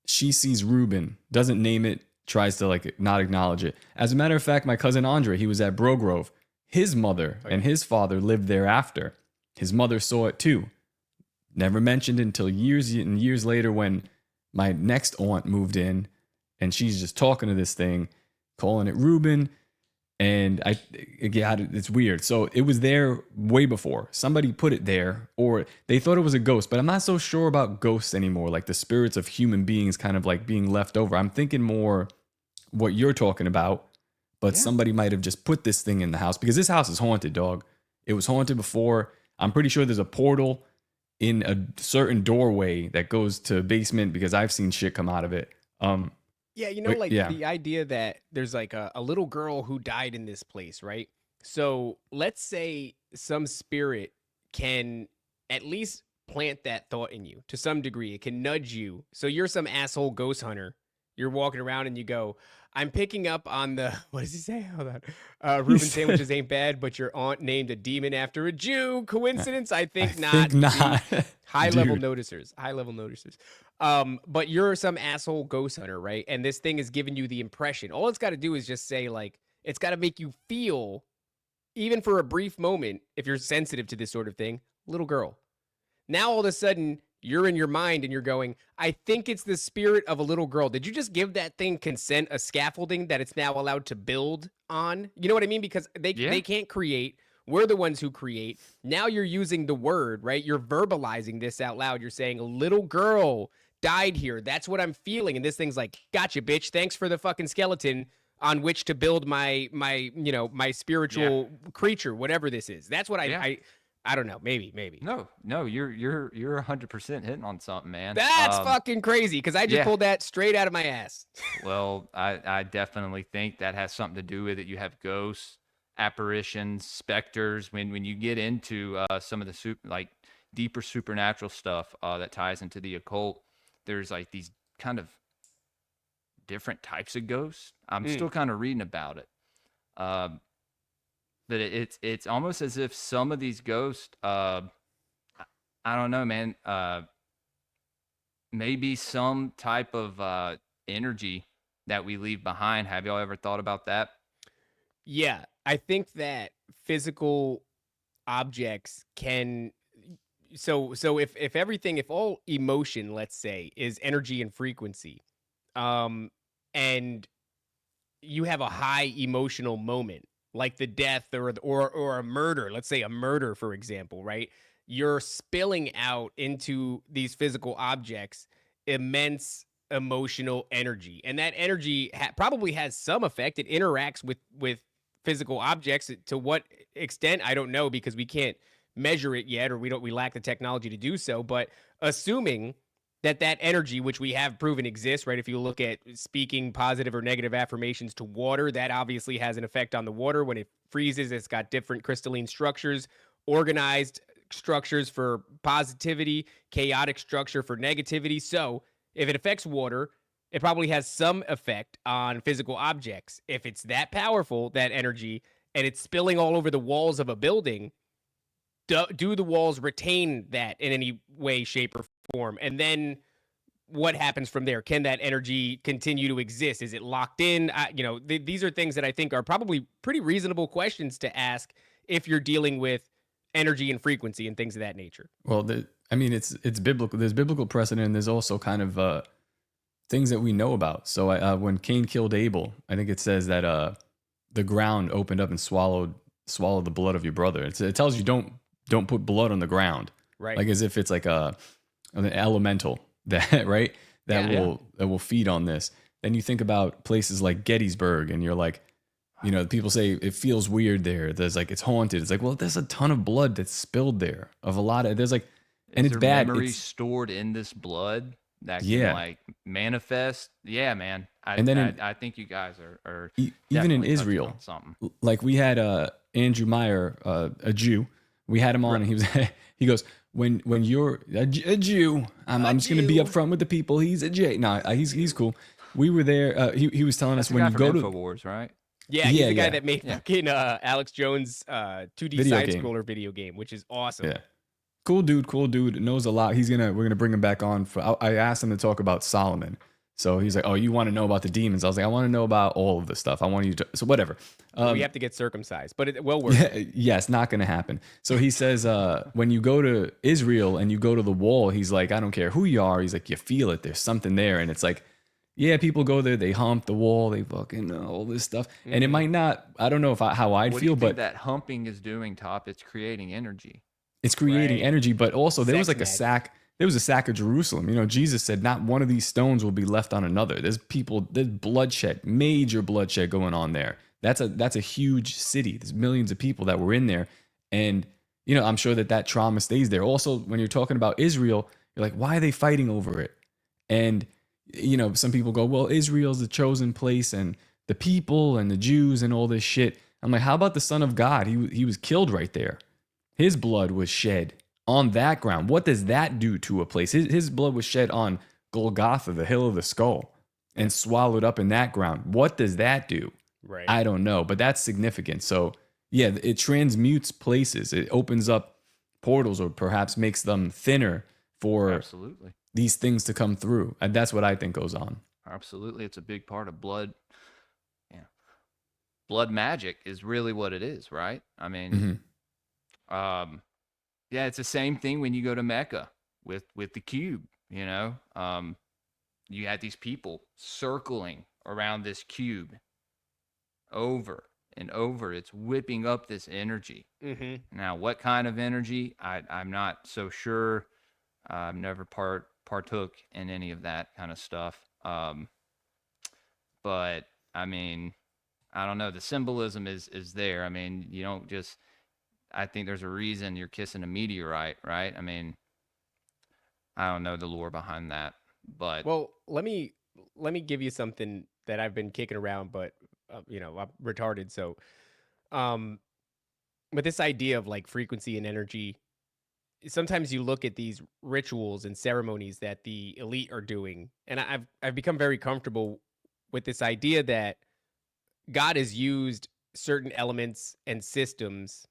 Speaker 2: She sees Ruben, doesn't name it, tries to, like, not acknowledge it. As a matter of fact, my cousin Andre, he was at Brogrove. His mother and his father lived there after. His mother saw it too. Never mentioned until years and years later when my next aunt moved in, and she's just talking to this thing, calling it Ruben. And it's weird. So it was there way before. Somebody put it there, or they thought it was a ghost, but I'm not so sure about ghosts anymore. Like the spirits of human beings kind of like being left over. I'm thinking more what you're talking about, but somebody might have just put this thing in the house because this house is haunted, dog. It was haunted before. I'm pretty sure there's a portal in a certain doorway that goes to basement because I've seen shit come out of it.
Speaker 1: Yeah, you know,
Speaker 2: But,
Speaker 1: like
Speaker 2: yeah.
Speaker 1: the idea that there's like a little girl who died in this place, right? So let's say some spirit can at least plant that thought in you to some degree. It can nudge you. So you're some asshole ghost hunter. You're walking around and you go, I'm picking up on the, what does he say? Hold on. Reuben sandwiches ain't bad, but your aunt named a demon after a Jew. Coincidence? I think not.
Speaker 2: Think not.
Speaker 1: High level
Speaker 2: Dude.
Speaker 1: noticers. High level noticers. But you're some asshole ghost hunter, right? And this thing is giving you the impression. All it's got to do is just say, like, it's got to make you feel, even for a brief moment, if you're sensitive to this sort of thing, little girl. Now all of a sudden, you're in your mind and you're going, I think it's the spirit of a little girl. Did you just give that thing consent, a scaffolding that it's now allowed to build on? You know what I mean? Because they can't create. We're the ones who create. Now you're using the word, right? You're verbalizing this out loud. You're saying a little girl died here. That's what I'm feeling. And this thing's like, gotcha, bitch. Thanks for the fucking skeleton on which to build my spiritual creature, whatever this is. That's what I don't know. Maybe.
Speaker 7: No, you're 100% hitting on something, man.
Speaker 1: That's fucking crazy because I just pulled that straight out of my ass.
Speaker 7: Well, I definitely think that has something to do with it. You have ghosts, apparitions, specters. When you get into some of the deeper supernatural stuff that ties into the occult, there's like these kind of different types of ghosts. I'm still kind of reading about it. But it's almost as if some of these ghosts, I don't know, man, maybe some type of energy that we leave behind. Have y'all ever thought about that?
Speaker 1: Yeah, I think that physical objects can. So if all emotion, let's say, is energy and frequency, and you have a high emotional moment, like the death or a murder, let's say a murder, for example, right? You're spilling out into these physical objects immense emotional energy. And that energy probably has some effect. It interacts with physical objects. To what extent, I don't know, because we can't measure it yet, or we lack the technology to do so. But assuming that energy, which we have proven exists, right? If you look at speaking positive or negative affirmations to water, that obviously has an effect on the water. When it freezes, it's got different crystalline structures, organized structures for positivity, chaotic structure for negativity. So if it affects water, it probably has some effect on physical objects. If it's that powerful, that energy, and it's spilling all over the walls of a building, do the walls retain that in any way, shape, or form? And then what happens from there? Can that energy continue to exist? Is it locked in? These are things that I think are probably pretty reasonable questions to ask if you're dealing with energy and frequency and things of that nature.
Speaker 2: Well, it's biblical. There's biblical precedent, and there's also kind of things that we know about. So when Cain killed Abel, I think it says that the ground opened up and swallowed the blood of your brother. It tells you don't put blood on the ground,
Speaker 1: Right.
Speaker 2: like as if it's like an elemental that right that will feed on this. Then you think about places like Gettysburg, and you're like, people say it feels weird there. There's like it's haunted. It's like, well, there's a ton of blood that's spilled there of a lot of. There's like, and
Speaker 7: Is
Speaker 2: it's
Speaker 7: there
Speaker 2: bad.
Speaker 7: memories
Speaker 2: It's,
Speaker 7: stored in this blood that can like manifest. Yeah, man. I think you guys are
Speaker 2: even in
Speaker 7: definitely touching
Speaker 2: Israel,
Speaker 7: on something.
Speaker 2: like we had Andrew Meyer, a Jew. We had him on, and he was he goes, when you're a Jew, I'm just gonna be upfront with the people. He's a J. No, he's cool. We were there. He was telling us when you go to
Speaker 7: InfoWars, right?
Speaker 1: Yeah, he's the guy
Speaker 2: yeah.
Speaker 1: that made fucking Alex Jones 2D
Speaker 2: Video
Speaker 1: side
Speaker 2: game.
Speaker 1: scroller video game, which is awesome.
Speaker 2: Yeah. Cool dude, knows a lot. We're gonna bring him back on. I asked him to talk about Solomon. So he's like, oh, you want to know about the demons? I was like, I want to know about all of the stuff. I want you to, so whatever.
Speaker 1: We have to get circumcised, but it will work.
Speaker 2: Yes, not going to happen. So he says, when you go to Israel and you go to the wall, he's like, I don't care who you are. He's like, you feel it. There's something there. And it's like, yeah, people go there, they hump the wall, they fucking all this stuff. And it might not, I don't know how I'd
Speaker 7: What
Speaker 2: feel,
Speaker 7: do you think
Speaker 2: but
Speaker 7: that humping is doing, Top? It's creating energy.
Speaker 2: it's creating
Speaker 1: Right.
Speaker 2: energy. But also there was
Speaker 1: Sex
Speaker 2: like
Speaker 1: magic.
Speaker 2: there was a sack of Jerusalem. Jesus said not one of these stones will be left on another. There's bloodshed, major bloodshed going on there. That's a huge city. There's millions of people that were in there. And, I'm sure that trauma stays there. Also, when you're talking about Israel, you're like, why are they fighting over it? And, some people go, well, Israel's the chosen place and the people and the Jews and all this shit. I'm like, how about the Son of God? He was killed right there. His blood was shed on that ground. What does that do to a place? His blood was shed on Golgotha, the hill of the skull, and swallowed up in that ground. What does that do?
Speaker 1: Right.
Speaker 2: I don't know, but that's significant. So, yeah, it transmutes places. It opens up portals or perhaps makes them thinner for
Speaker 7: Absolutely.
Speaker 2: these things to come through. And that's what I think goes on.
Speaker 7: Absolutely. It's a big part of blood. Yeah. Blood magic is really what it is, right? I mean, yeah, it's the same thing when you go to Mecca with the cube, you had these people circling around this cube over and over. It's whipping up this energy.
Speaker 1: Mm-hmm.
Speaker 7: Now, what kind of energy? I'm not so sure. I've never partook in any of that kind of stuff. But I mean, I don't know. The symbolism is there. I mean, you don't just. I think there's a reason you're kissing a meteorite, right? I mean, I don't know the lore behind that, but
Speaker 1: Well, let me give you something that I've been kicking around, but I'm retarded. So, with this idea of like frequency and energy, sometimes you look at these rituals and ceremonies that the elite are doing, and I've become very comfortable with this idea that God has used certain elements and systems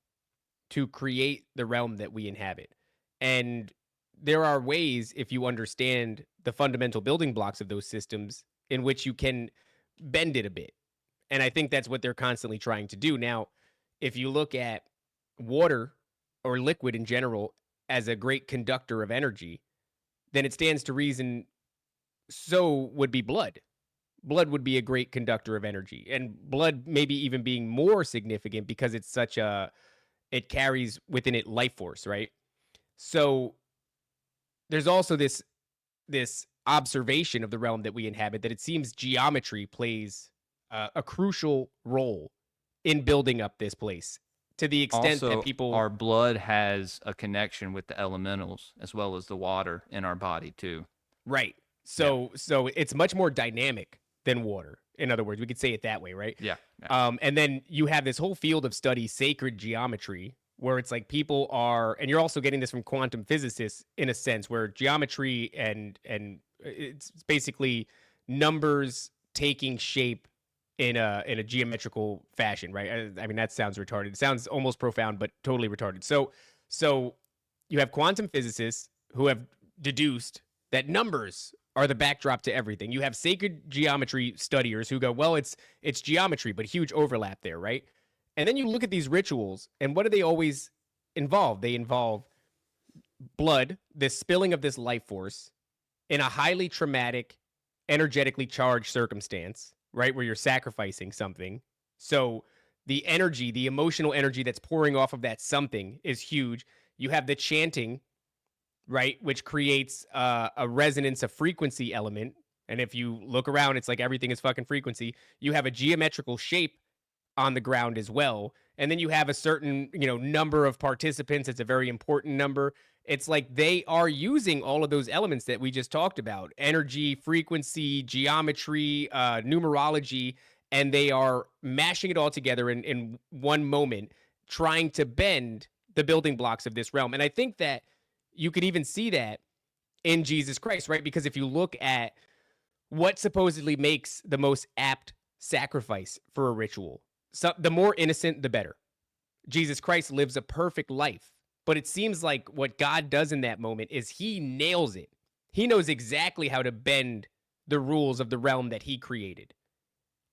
Speaker 1: to create the realm that we inhabit. And there are ways, if you understand the fundamental building blocks of those systems, in which you can bend it a bit. And I think that's what they're constantly trying to do. Now, if you look at water or liquid in general as a great conductor of energy, then it stands to reason so would be blood. Blood would be a great conductor of energy. And blood maybe even being more significant because it's it carries within it life force, right? So there's also this observation of the realm that we inhabit that it seems geometry plays a crucial role in building up this place to the extent
Speaker 7: also
Speaker 1: that people
Speaker 7: our blood has a connection with the elementals as well as the water in our body too.
Speaker 1: right. So it's much more dynamic than water. In other words, we could say it that way, right?
Speaker 7: Yeah.
Speaker 1: And then you have this whole field of study, sacred geometry, where it's like people are, and you're also getting this from quantum physicists in a sense, where geometry and it's basically numbers taking shape in a geometrical fashion, right? I mean, that sounds retarded. It sounds almost profound, but totally retarded. So you have quantum physicists who have deduced that numbers are the backdrop to everything. You have sacred geometry studiers who go, well, it's geometry, but huge overlap there, right? And then you look at these rituals, and what do they always involve? They involve blood, this spilling of this life force in a highly traumatic, energetically charged circumstance, right? Where you're sacrificing something. So the energy, the emotional energy that's pouring off of that something is huge. You have the chanting, right? Which creates a resonance, a frequency element. And if you look around, it's like everything is fucking frequency. You have a geometrical shape on the ground as well. And then you have a certain, number of participants. It's a very important number. It's like they are using all of those elements that we just talked about: energy, frequency, geometry, numerology, and they are mashing it all together in one moment, trying to bend the building blocks of this realm. And I think that you could even see that in Jesus Christ, right? Because if you look at what supposedly makes the most apt sacrifice for a ritual, so the more innocent, the better. Jesus Christ lives a perfect life. But it seems like what God does in that moment is he nails it. He knows exactly how to bend the rules of the realm that he created.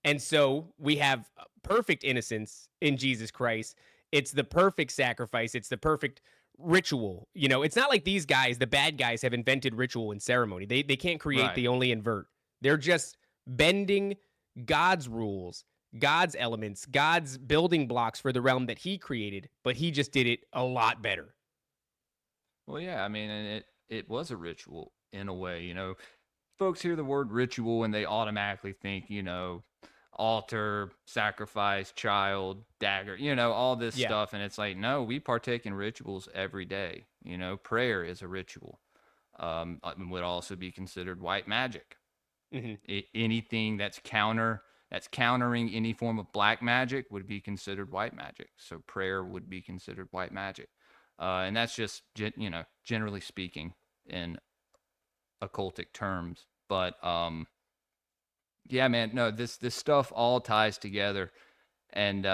Speaker 1: And so we have perfect innocence in Jesus Christ. It's the perfect sacrifice. It's the perfect ritual. It's not like these guys, the bad guys, have invented ritual and ceremony. They can't create,
Speaker 7: Right.
Speaker 1: they only invert. They're just bending God's rules, God's elements, God's building blocks for the realm that he created, but he just did it a lot better.
Speaker 7: Well, yeah, I mean, and it was a ritual in a way. Folks hear the word ritual and they automatically think, altar, sacrifice, child, dagger, all this
Speaker 1: Yeah.
Speaker 7: stuff. And it's like, no, we partake in rituals every day. Prayer is a ritual. Would also be considered white magic.
Speaker 1: Mm-hmm.
Speaker 7: Anything that's countering any form of black magic would be considered white magic. So prayer would be considered white magic. And that's just, generally speaking in occultic terms. But, yeah, man, no, this stuff all ties together. And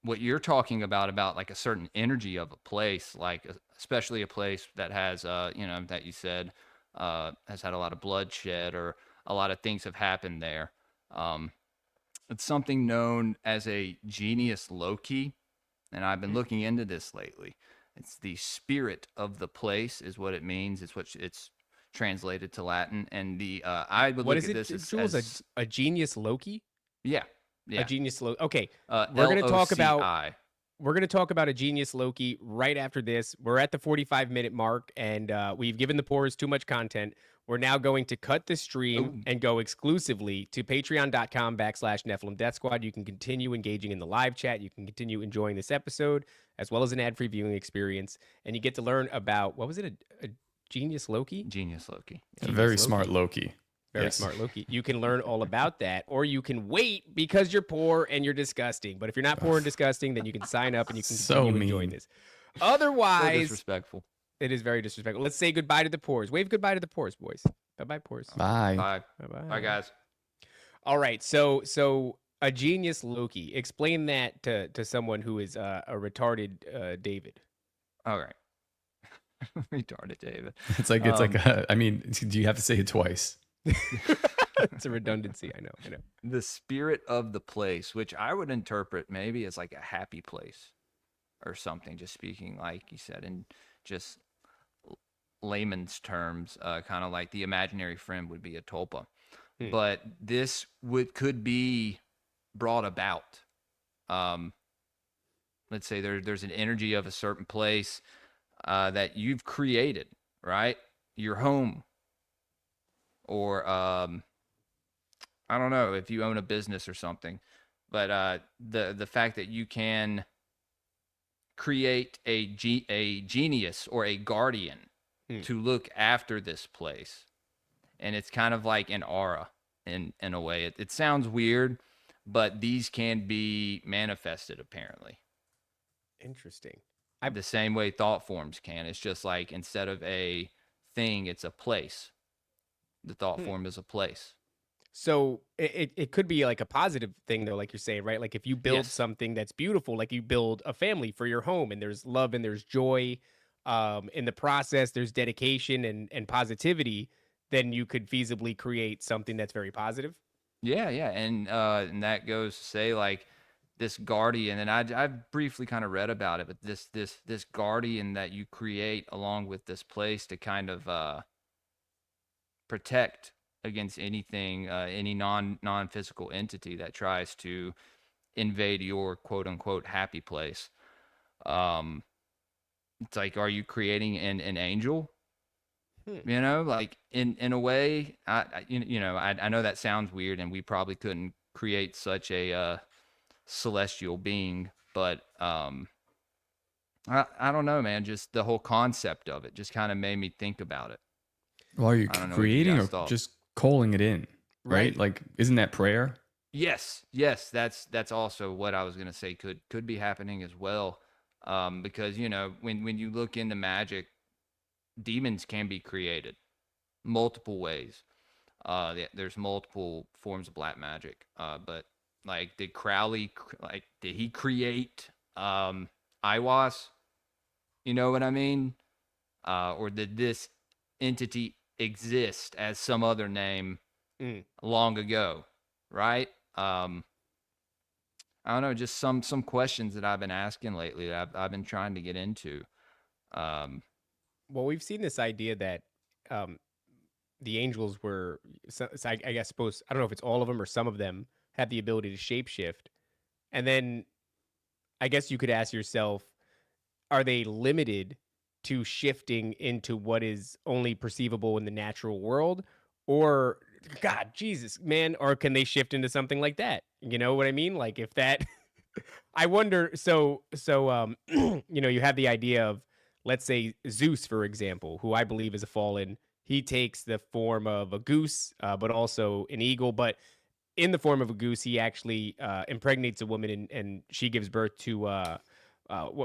Speaker 7: what you're talking about like a certain energy of a place, like especially a place that has, that you said has had a lot of bloodshed or a lot of things have happened there. It's something known as a genius loci, and I've been looking into this lately. It's the spirit of the place is what it means. It's what it's translated to Latin, and I would
Speaker 1: What
Speaker 7: look
Speaker 1: is
Speaker 7: at
Speaker 1: it?
Speaker 7: this
Speaker 1: Jules,
Speaker 7: as
Speaker 1: a genius Loki?
Speaker 7: yeah.
Speaker 1: A genius Loki. Okay,
Speaker 7: We're
Speaker 1: we're gonna talk about a genius Loki right after this. We're at the 45-minute mark, and we've given the poors too much content. We're now going to cut the stream and go exclusively to patreon.com/Nephilim Death Squad. You can continue engaging in the live chat. You can continue enjoying this episode, as well as an ad-free viewing experience. And you get to learn about, what was it, a genius Loki?
Speaker 7: Genius Loki.
Speaker 2: A very smart Loki.
Speaker 1: Very
Speaker 2: Yes.
Speaker 1: smart Loki. You can learn all about that, or you can wait because you're poor and you're disgusting. But if you're not poor and disgusting, then you can sign up and you can
Speaker 2: So
Speaker 1: continue enjoying
Speaker 2: mean.
Speaker 1: this.
Speaker 7: So
Speaker 1: Otherwise,
Speaker 7: disrespectful.
Speaker 1: it is very disrespectful. Let's say goodbye to the poors. Wave goodbye to the poors, boys. Bye-bye, poors.
Speaker 2: Bye.
Speaker 7: Bye.
Speaker 1: Bye-bye.
Speaker 7: Bye, guys.
Speaker 1: All right, so a genius Loki. Explain that to someone who is a retarded David.
Speaker 7: All right. Retarded David.
Speaker 2: It's like I mean, do you have to say it twice?
Speaker 1: It's a redundancy. I know.
Speaker 7: The spirit of the place, which I would interpret maybe as like a happy place or something, just speaking like you said in just layman's terms, kind of like the imaginary friend would be a tulpa. But this could be brought about. Let's say there's an energy of a certain place that you've created, right? Your home. Or I don't know if you own a business or something, but the fact that you can create a genius or a guardian to look after this place, and it's kind of like an aura in a way. It sounds weird, but these can be manifested apparently.
Speaker 1: Interesting.
Speaker 7: The same way thought forms can. It's just like instead of a thing, it's a place. The thought form is a place.
Speaker 1: So it could be like a positive thing, though, like you're saying, right? Like if you build something that's beautiful, like you build a family for your home, and there's love and there's joy in the process, there's dedication and positivity, then you could feasibly create something that's very positive.
Speaker 7: Yeah, yeah, and that goes to say like this guardian, and I've briefly kind of read about it, but this guardian that you create along with this place to kind of protect against anything, any non-physical entity that tries to invade your quote unquote happy place. It's like, are you creating an angel? You know, like in a way, I know that sounds weird, and we probably couldn't create such a celestial being, but I don't know, man. Just the whole concept of it just kind of made me think about it.
Speaker 2: Well, are you
Speaker 7: I don't know what you
Speaker 2: creating
Speaker 7: guys
Speaker 2: or
Speaker 7: thought.
Speaker 2: just calling it in? Right? Like, isn't that prayer?
Speaker 7: Yes, that's also what I was gonna say could be happening as well, because when you look into magic, demons can be created multiple ways. There's multiple forms of black magic, but like, did Crowley did he create Iwas? You know what I mean? Or did this entity exist as some other name long ago? Right? I don't know, just some questions that I've been asking lately that I've been trying to get into.
Speaker 1: Well, we've seen this idea that the angels were, I guess, I don't know if it's all of them or some of them have the ability to shapeshift. And then I guess you could ask yourself, are they limited to shifting into what is only perceivable in the natural world? Or, God, Jesus, man, or can they shift into something like that? You know what I mean? Like, if that, I wonder, you have the idea of, let's say, Zeus, for example, who I believe is a fallen. He takes the form of a goose, but also an eagle. But in the form of a goose, he actually impregnates a woman, and she gives birth to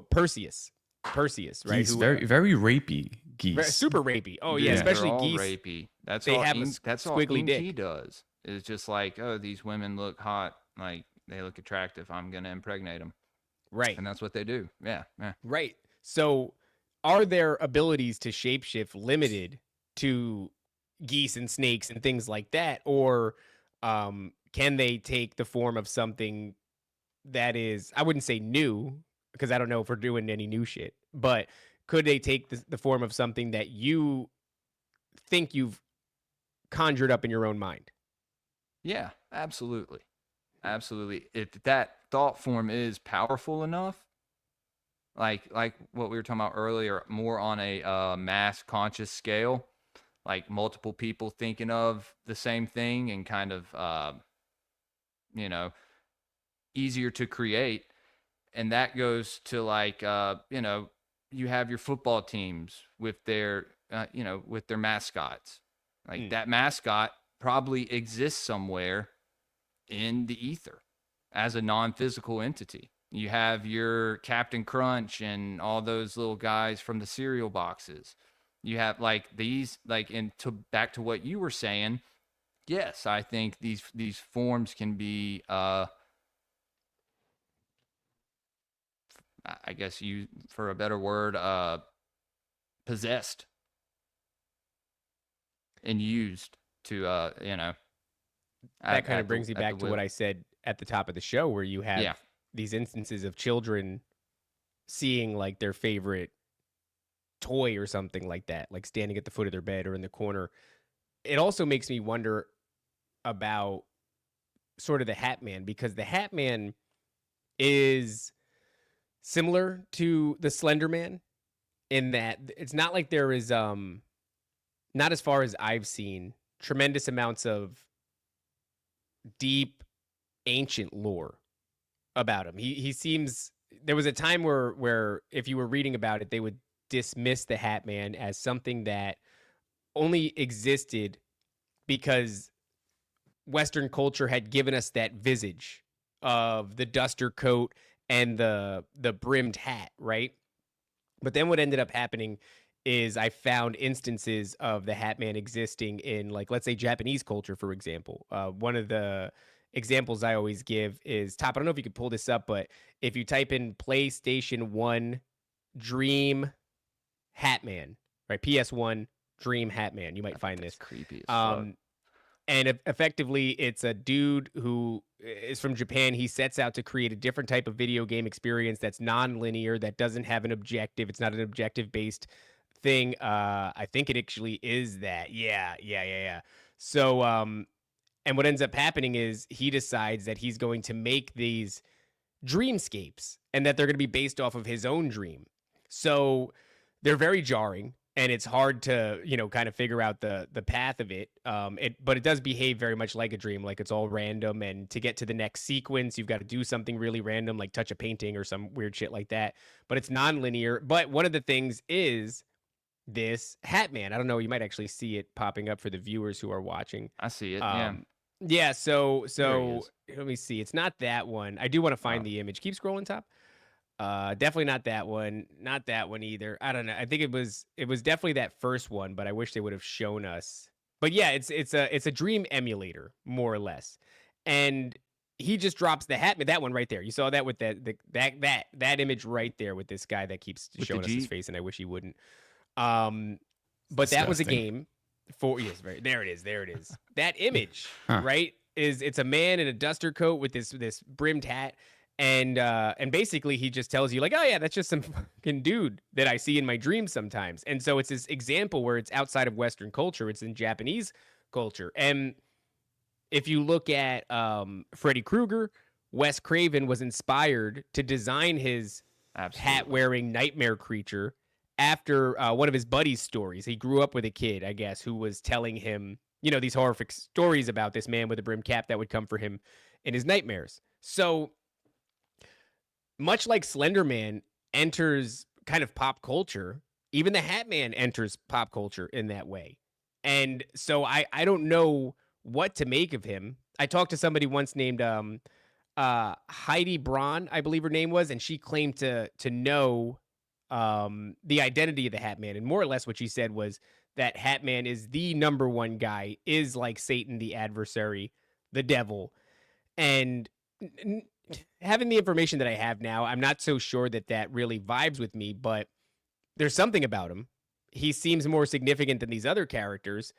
Speaker 1: Perseus. Perseus, right?
Speaker 2: Geese, very, very rapey geese.
Speaker 1: Super rapey. Oh yeah,
Speaker 7: Yeah,
Speaker 1: especially
Speaker 7: they're all
Speaker 1: geese.
Speaker 7: rapey. That's
Speaker 1: They
Speaker 7: all.
Speaker 1: have a
Speaker 7: That's all
Speaker 1: squiggly
Speaker 7: Inky
Speaker 1: dick.
Speaker 7: does. It's just like, oh, these women look hot, like they look attractive. I'm gonna impregnate them.
Speaker 1: Right.
Speaker 7: And that's what they do. Yeah, yeah.
Speaker 1: Right. So, are their abilities to shapeshift limited to geese and snakes and things like that, or can they take the form of something that is, I wouldn't say new, because I don't know if we're doing any new shit, but could they take the form of something that you think you've conjured up in your own mind?
Speaker 7: Yeah, absolutely. Absolutely. If that thought form is powerful enough, like what we were talking about earlier, more on a mass conscious scale, like multiple people thinking of the same thing and kind of, easier to create. And that goes to like, you have your football teams with their, with their mascots. Like that mascot probably exists somewhere in the ether as a non-physical entity. You have your Captain Crunch and all those little guys from the cereal boxes. You have like these, like, and back to what you were saying. Yes, I think these forms can be, I guess you, for a better word, possessed and used to,
Speaker 1: That kind of brings me back to what I said at the top of the show, where you have these instances of children seeing like their favorite toy or something like that, like standing at the foot of their bed or in the corner. It also makes me wonder about sort of the Hat Man, because the Hat Man is similar to the Slender Man in that it's not like there is, not as far as I've seen, tremendous amounts of deep ancient lore about him. He seems, there was a time where if you were reading about it, they would dismiss the Hat Man as something that only existed because Western culture had given us that visage of the duster coat and the brimmed hat, right? But then what ended up happening is I found instances of the Hat Man existing in, like, let's say Japanese culture, for example. One of the examples I always give is, Top, I don't know if you could pull this up, but if you type in PlayStation 1 Dream Hat Man, right? PS1 Dream Hat Man. You might find
Speaker 7: That's
Speaker 1: this.
Speaker 7: creepy as fuck.
Speaker 1: And effectively, it's a dude who is from Japan. He sets out to create a different type of video game experience that's non-linear, that doesn't have an objective. It's not an objective-based thing. I think it actually is that. Yeah. So, and what ends up happening is he decides that he's going to make these dreamscapes and that they're going to be based off of his own dream. So they're very jarring. And it's hard to, kind of figure out the path of it. But it does behave very much like a dream, like it's all random. And to get to the next sequence, you've got to do something really random, like touch a painting or some weird shit like that. But it's non-linear. But one of the things is this Hat Man. I don't know. You might actually see it popping up for the viewers who are watching.
Speaker 7: I see it.
Speaker 1: Yeah. So
Speaker 7: There he is.
Speaker 1: let me see. It's not that one. I do want to find the image. Keep scrolling, top. Definitely not that one. Not that one either. I don't know. I think it was definitely that first one, but I wish they would have shown us. But yeah, it's a dream emulator, more or less. And he just drops the hat, that one right there. You saw that with that image right there with this guy that keeps
Speaker 7: With
Speaker 1: showing
Speaker 7: the
Speaker 1: us his
Speaker 7: Jeep?
Speaker 1: face, and I wish he wouldn't. But that was a
Speaker 2: Disgusting.
Speaker 1: game for there it is. That image,
Speaker 2: Huh.
Speaker 1: right? It's a man in a duster coat with this brimmed hat. And basically he just tells you like, oh yeah, that's just some fucking dude that I see in my dreams sometimes. And so it's this example where it's outside of Western culture, it's in Japanese culture. And if you look at Freddy Krueger, Wes Craven was inspired to design his
Speaker 7: Absolutely.
Speaker 1: hat-wearing nightmare creature after one of his buddy's stories. He grew up with a kid, I guess, who was telling him, these horrific stories about this man with a brim cap that would come for him in his nightmares. So much like Slender Man enters kind of pop culture, even the Hat Man enters pop culture in that way. And so I don't know what to make of him. I talked to somebody once named Heidi Braun, I believe her name was, and she claimed to know the identity of the Hat Man. And more or less what she said was that Hat Man is the number one guy, is like Satan, the adversary, the devil. And having the information that I have now, I'm not so sure that really vibes with me, but there's something about him. He seems more significant than these other characters,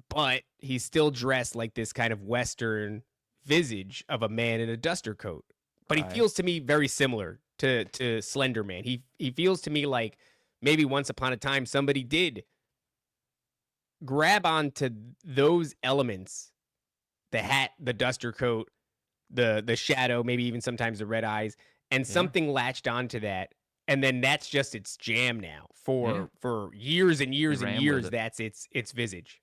Speaker 1: but he's still dressed like this kind of Western visage of a man in a duster coat. But
Speaker 7: Right.
Speaker 1: he feels to me very similar to Slender Man. He feels to me like maybe once upon a time somebody did grab onto those elements, the hat, the duster coat, the shadow, maybe even sometimes the red eyes, and something latched onto that, and then that's just its jam now for years and years and
Speaker 7: ran with
Speaker 1: years.
Speaker 7: it.
Speaker 1: That's its visage.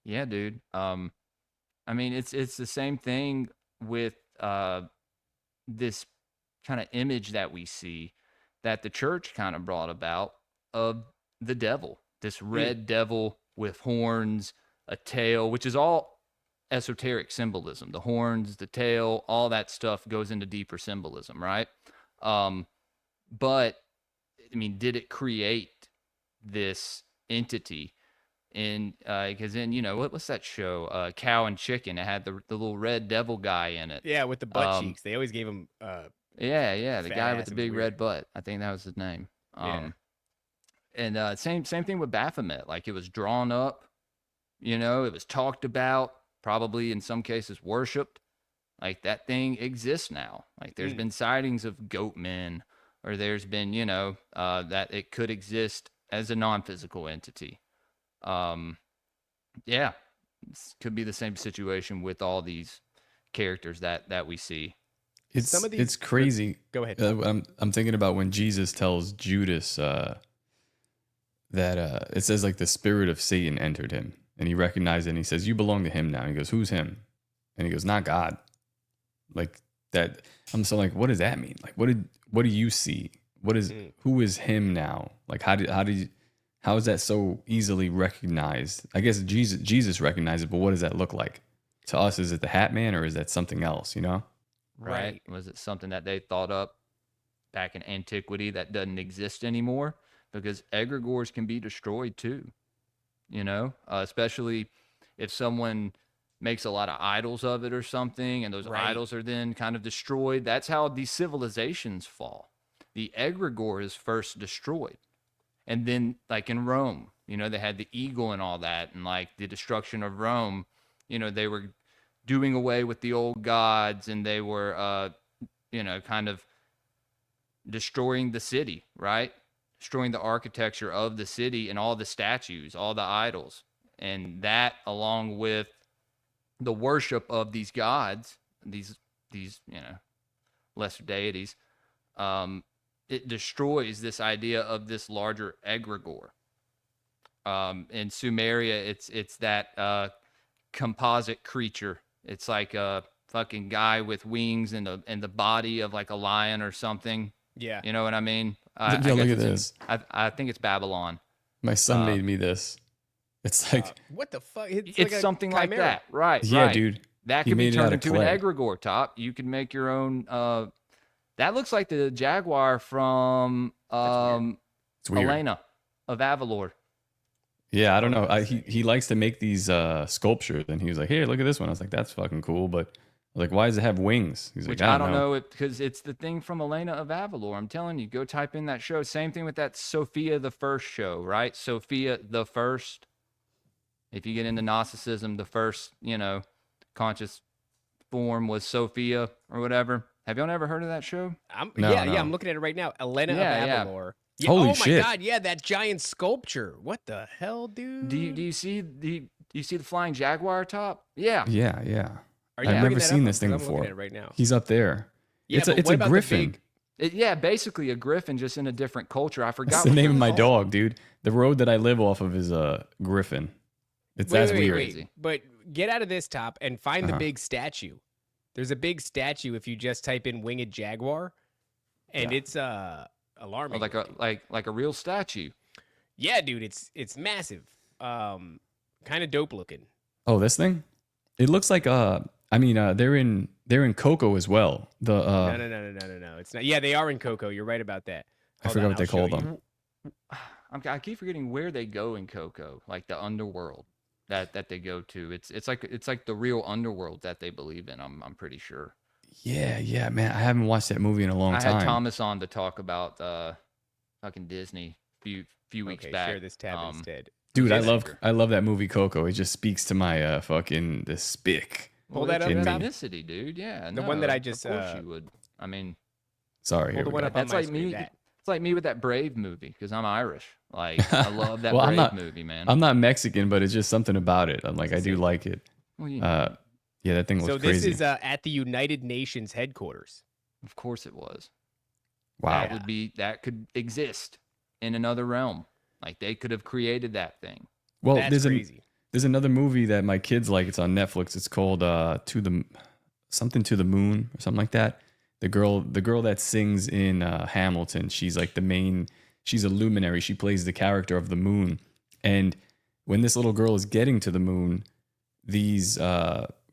Speaker 7: Yeah, dude. I mean, it's the same thing with this kind of image that we see that the church kind of brought about of the devil, this red devil with horns, a tail, which is all esoteric symbolism. The horns, the tail, all that stuff goes into deeper symbolism, right? But I mean, did it create this entity? And because then what's that show? Cow and Chicken. It had the little red devil guy in it.
Speaker 1: Yeah, with the butt cheeks. They always gave him.
Speaker 7: Yeah, the
Speaker 1: fat
Speaker 7: guy
Speaker 1: ass.
Speaker 7: with the
Speaker 1: It was
Speaker 7: big
Speaker 1: weird.
Speaker 7: red butt. I think that was his name.
Speaker 1: Yeah.
Speaker 7: And same thing with Baphomet. Like it was drawn up, it was talked about, probably in some cases worshipped. Like that thing exists now. Like there's been sightings of goat men, or there's been, that it could exist as a non-physical entity. Yeah, this could be the same situation with all these characters that we see.
Speaker 2: It's
Speaker 1: Some of these-
Speaker 2: it's crazy.
Speaker 1: Go ahead.
Speaker 2: I'm thinking about when Jesus tells Judas that it says like the spirit of Satan entered him, and he recognized it, and he says, "You belong to him now." He goes, "Who's him?" And he goes, "Not God." Like that. I'm so like, what does that mean? Like, what do you see? Who is him now? Like, how is that so easily recognized? I guess Jesus recognized it, but what does that look like to us? Is it the Hat Man, or is that something else?
Speaker 7: Right? Was it something that they thought up back in antiquity that doesn't exist anymore? Because egregores can be destroyed too, especially if someone makes a lot of idols of it or something, and those
Speaker 1: Right.
Speaker 7: idols are then kind of destroyed. That's how these civilizations fall. The egregore is first destroyed. And then like in Rome, they had the eagle and all that, and like the destruction of Rome, they were doing away with the old gods, and they were, kind of destroying the city, right? Destroying the architecture of the city and all the statues, all the idols. And that, along with the worship of these gods, these lesser deities, it destroys this idea of this larger egregore. In Sumeria, it's that composite creature. It's like a fucking guy with wings and the body of like a lion or something.
Speaker 1: Yeah.
Speaker 7: You know what I mean?
Speaker 2: Look at this.
Speaker 7: I think it's Babylon.
Speaker 2: My son made me this. It's like
Speaker 1: what the fuck?
Speaker 7: It's
Speaker 1: like a
Speaker 7: something like
Speaker 1: chimera.
Speaker 7: that, right?
Speaker 2: Yeah,
Speaker 7: right.
Speaker 2: dude.
Speaker 7: That
Speaker 2: He
Speaker 7: could be
Speaker 2: made it out
Speaker 7: turned
Speaker 2: of
Speaker 7: into an
Speaker 2: clay.
Speaker 7: egregore. Top. You could make your own. That looks like the jaguar from
Speaker 2: it's weird.
Speaker 7: Elena of Avalor.
Speaker 2: Yeah, I don't know. He likes to make these sculptures, and he was like, "Here, look at this one." I was like, "That's fucking cool," but I was like, "Why does it have wings?" He's
Speaker 7: Which
Speaker 2: like,
Speaker 7: I don't know because it's the thing from Elena of Avalor. I'm telling you, go type in that show. Same thing with that Sophia the First show, right? Sophia the First. If you get into Gnosticism, the first, conscious form was Sophia or whatever. Have y'all never heard of that show?
Speaker 2: No.
Speaker 1: I'm looking at it right now. Elena of
Speaker 7: Yeah.
Speaker 1: Avalor. Yeah.
Speaker 2: Holy
Speaker 1: oh
Speaker 2: shit.
Speaker 1: my god, yeah, that giant sculpture. What the hell, dude?
Speaker 7: Do you see the flying jaguar top? Yeah.
Speaker 2: Yeah.
Speaker 1: Are you
Speaker 2: I've
Speaker 1: bringing
Speaker 2: never
Speaker 1: that
Speaker 2: seen
Speaker 1: up?
Speaker 2: this thing
Speaker 1: 'Cause I'm looking
Speaker 2: before.
Speaker 1: at it right now.
Speaker 2: He's up there.
Speaker 1: Yeah, but
Speaker 2: it's
Speaker 1: what
Speaker 2: a
Speaker 1: about the
Speaker 2: griffin.
Speaker 1: big-
Speaker 7: Basically a griffin, just in a different culture. I forgot
Speaker 2: That's the
Speaker 7: what
Speaker 2: name
Speaker 7: they're
Speaker 2: of my
Speaker 7: called.
Speaker 2: dog, dude. The road that I live off of is a griffin. It's that's weird.
Speaker 7: Crazy.
Speaker 1: But get out of this top and find the
Speaker 2: Uh-huh.
Speaker 1: big statue. There's a big statue if you just type in winged jaguar, and it's alarming.
Speaker 7: Oh, like a real statue.
Speaker 1: Yeah, dude, it's massive. Kind of dope looking.
Speaker 2: Oh, this thing? It looks like they're in Coco as well. The
Speaker 1: No. It's not. Yeah, they are in Coco. You're right about that.
Speaker 2: I
Speaker 1: Hold
Speaker 2: forgot
Speaker 1: on,
Speaker 2: what they
Speaker 1: I'll show
Speaker 2: call
Speaker 1: you.
Speaker 2: them.
Speaker 7: I keep forgetting where they go in Coco, like the underworld that they go to. It's like the real underworld that they believe in. I'm pretty sure.
Speaker 2: Yeah, man. I haven't watched that movie in a long
Speaker 7: I
Speaker 2: time.
Speaker 7: had Thomas on to talk about fucking Disney few weeks
Speaker 1: Okay,
Speaker 7: back.
Speaker 1: share this tab instead.
Speaker 2: Dude, I
Speaker 7: Yeah.
Speaker 2: love that movie Coco. It just speaks to my fucking the spick.
Speaker 1: Pull that up,
Speaker 2: in me.
Speaker 1: Tom.
Speaker 7: ethnicity, dude. Yeah,
Speaker 1: The one that I
Speaker 7: of
Speaker 1: just,
Speaker 7: course you would. I mean,
Speaker 2: Sorry.
Speaker 1: Pull
Speaker 2: here
Speaker 1: the
Speaker 2: we
Speaker 1: one
Speaker 2: go.
Speaker 1: up on
Speaker 7: that's
Speaker 1: my
Speaker 7: like
Speaker 1: screen.
Speaker 7: me.
Speaker 1: That.
Speaker 7: It's like me with that Brave movie because I'm Irish. Like I love that
Speaker 2: Well, I'm
Speaker 7: Brave
Speaker 2: not-
Speaker 7: movie, man.
Speaker 2: I'm not Mexican, but it's just something about it. I'm like, I do like it.
Speaker 7: Well, yeah,
Speaker 2: Yeah, that thing looks
Speaker 1: So this
Speaker 2: crazy.
Speaker 1: is at the United Nations headquarters.
Speaker 7: of course it was.
Speaker 2: Wow.
Speaker 7: That could exist in another realm. Like they could have created that thing.
Speaker 2: Well,
Speaker 1: That's crazy.
Speaker 2: there's another movie that my kids like. It's on Netflix. It's called To the Moon or something like that. The girl that sings in Hamilton. She's like she's a luminary. She plays the character of the moon. And when this little girl is getting to the moon, these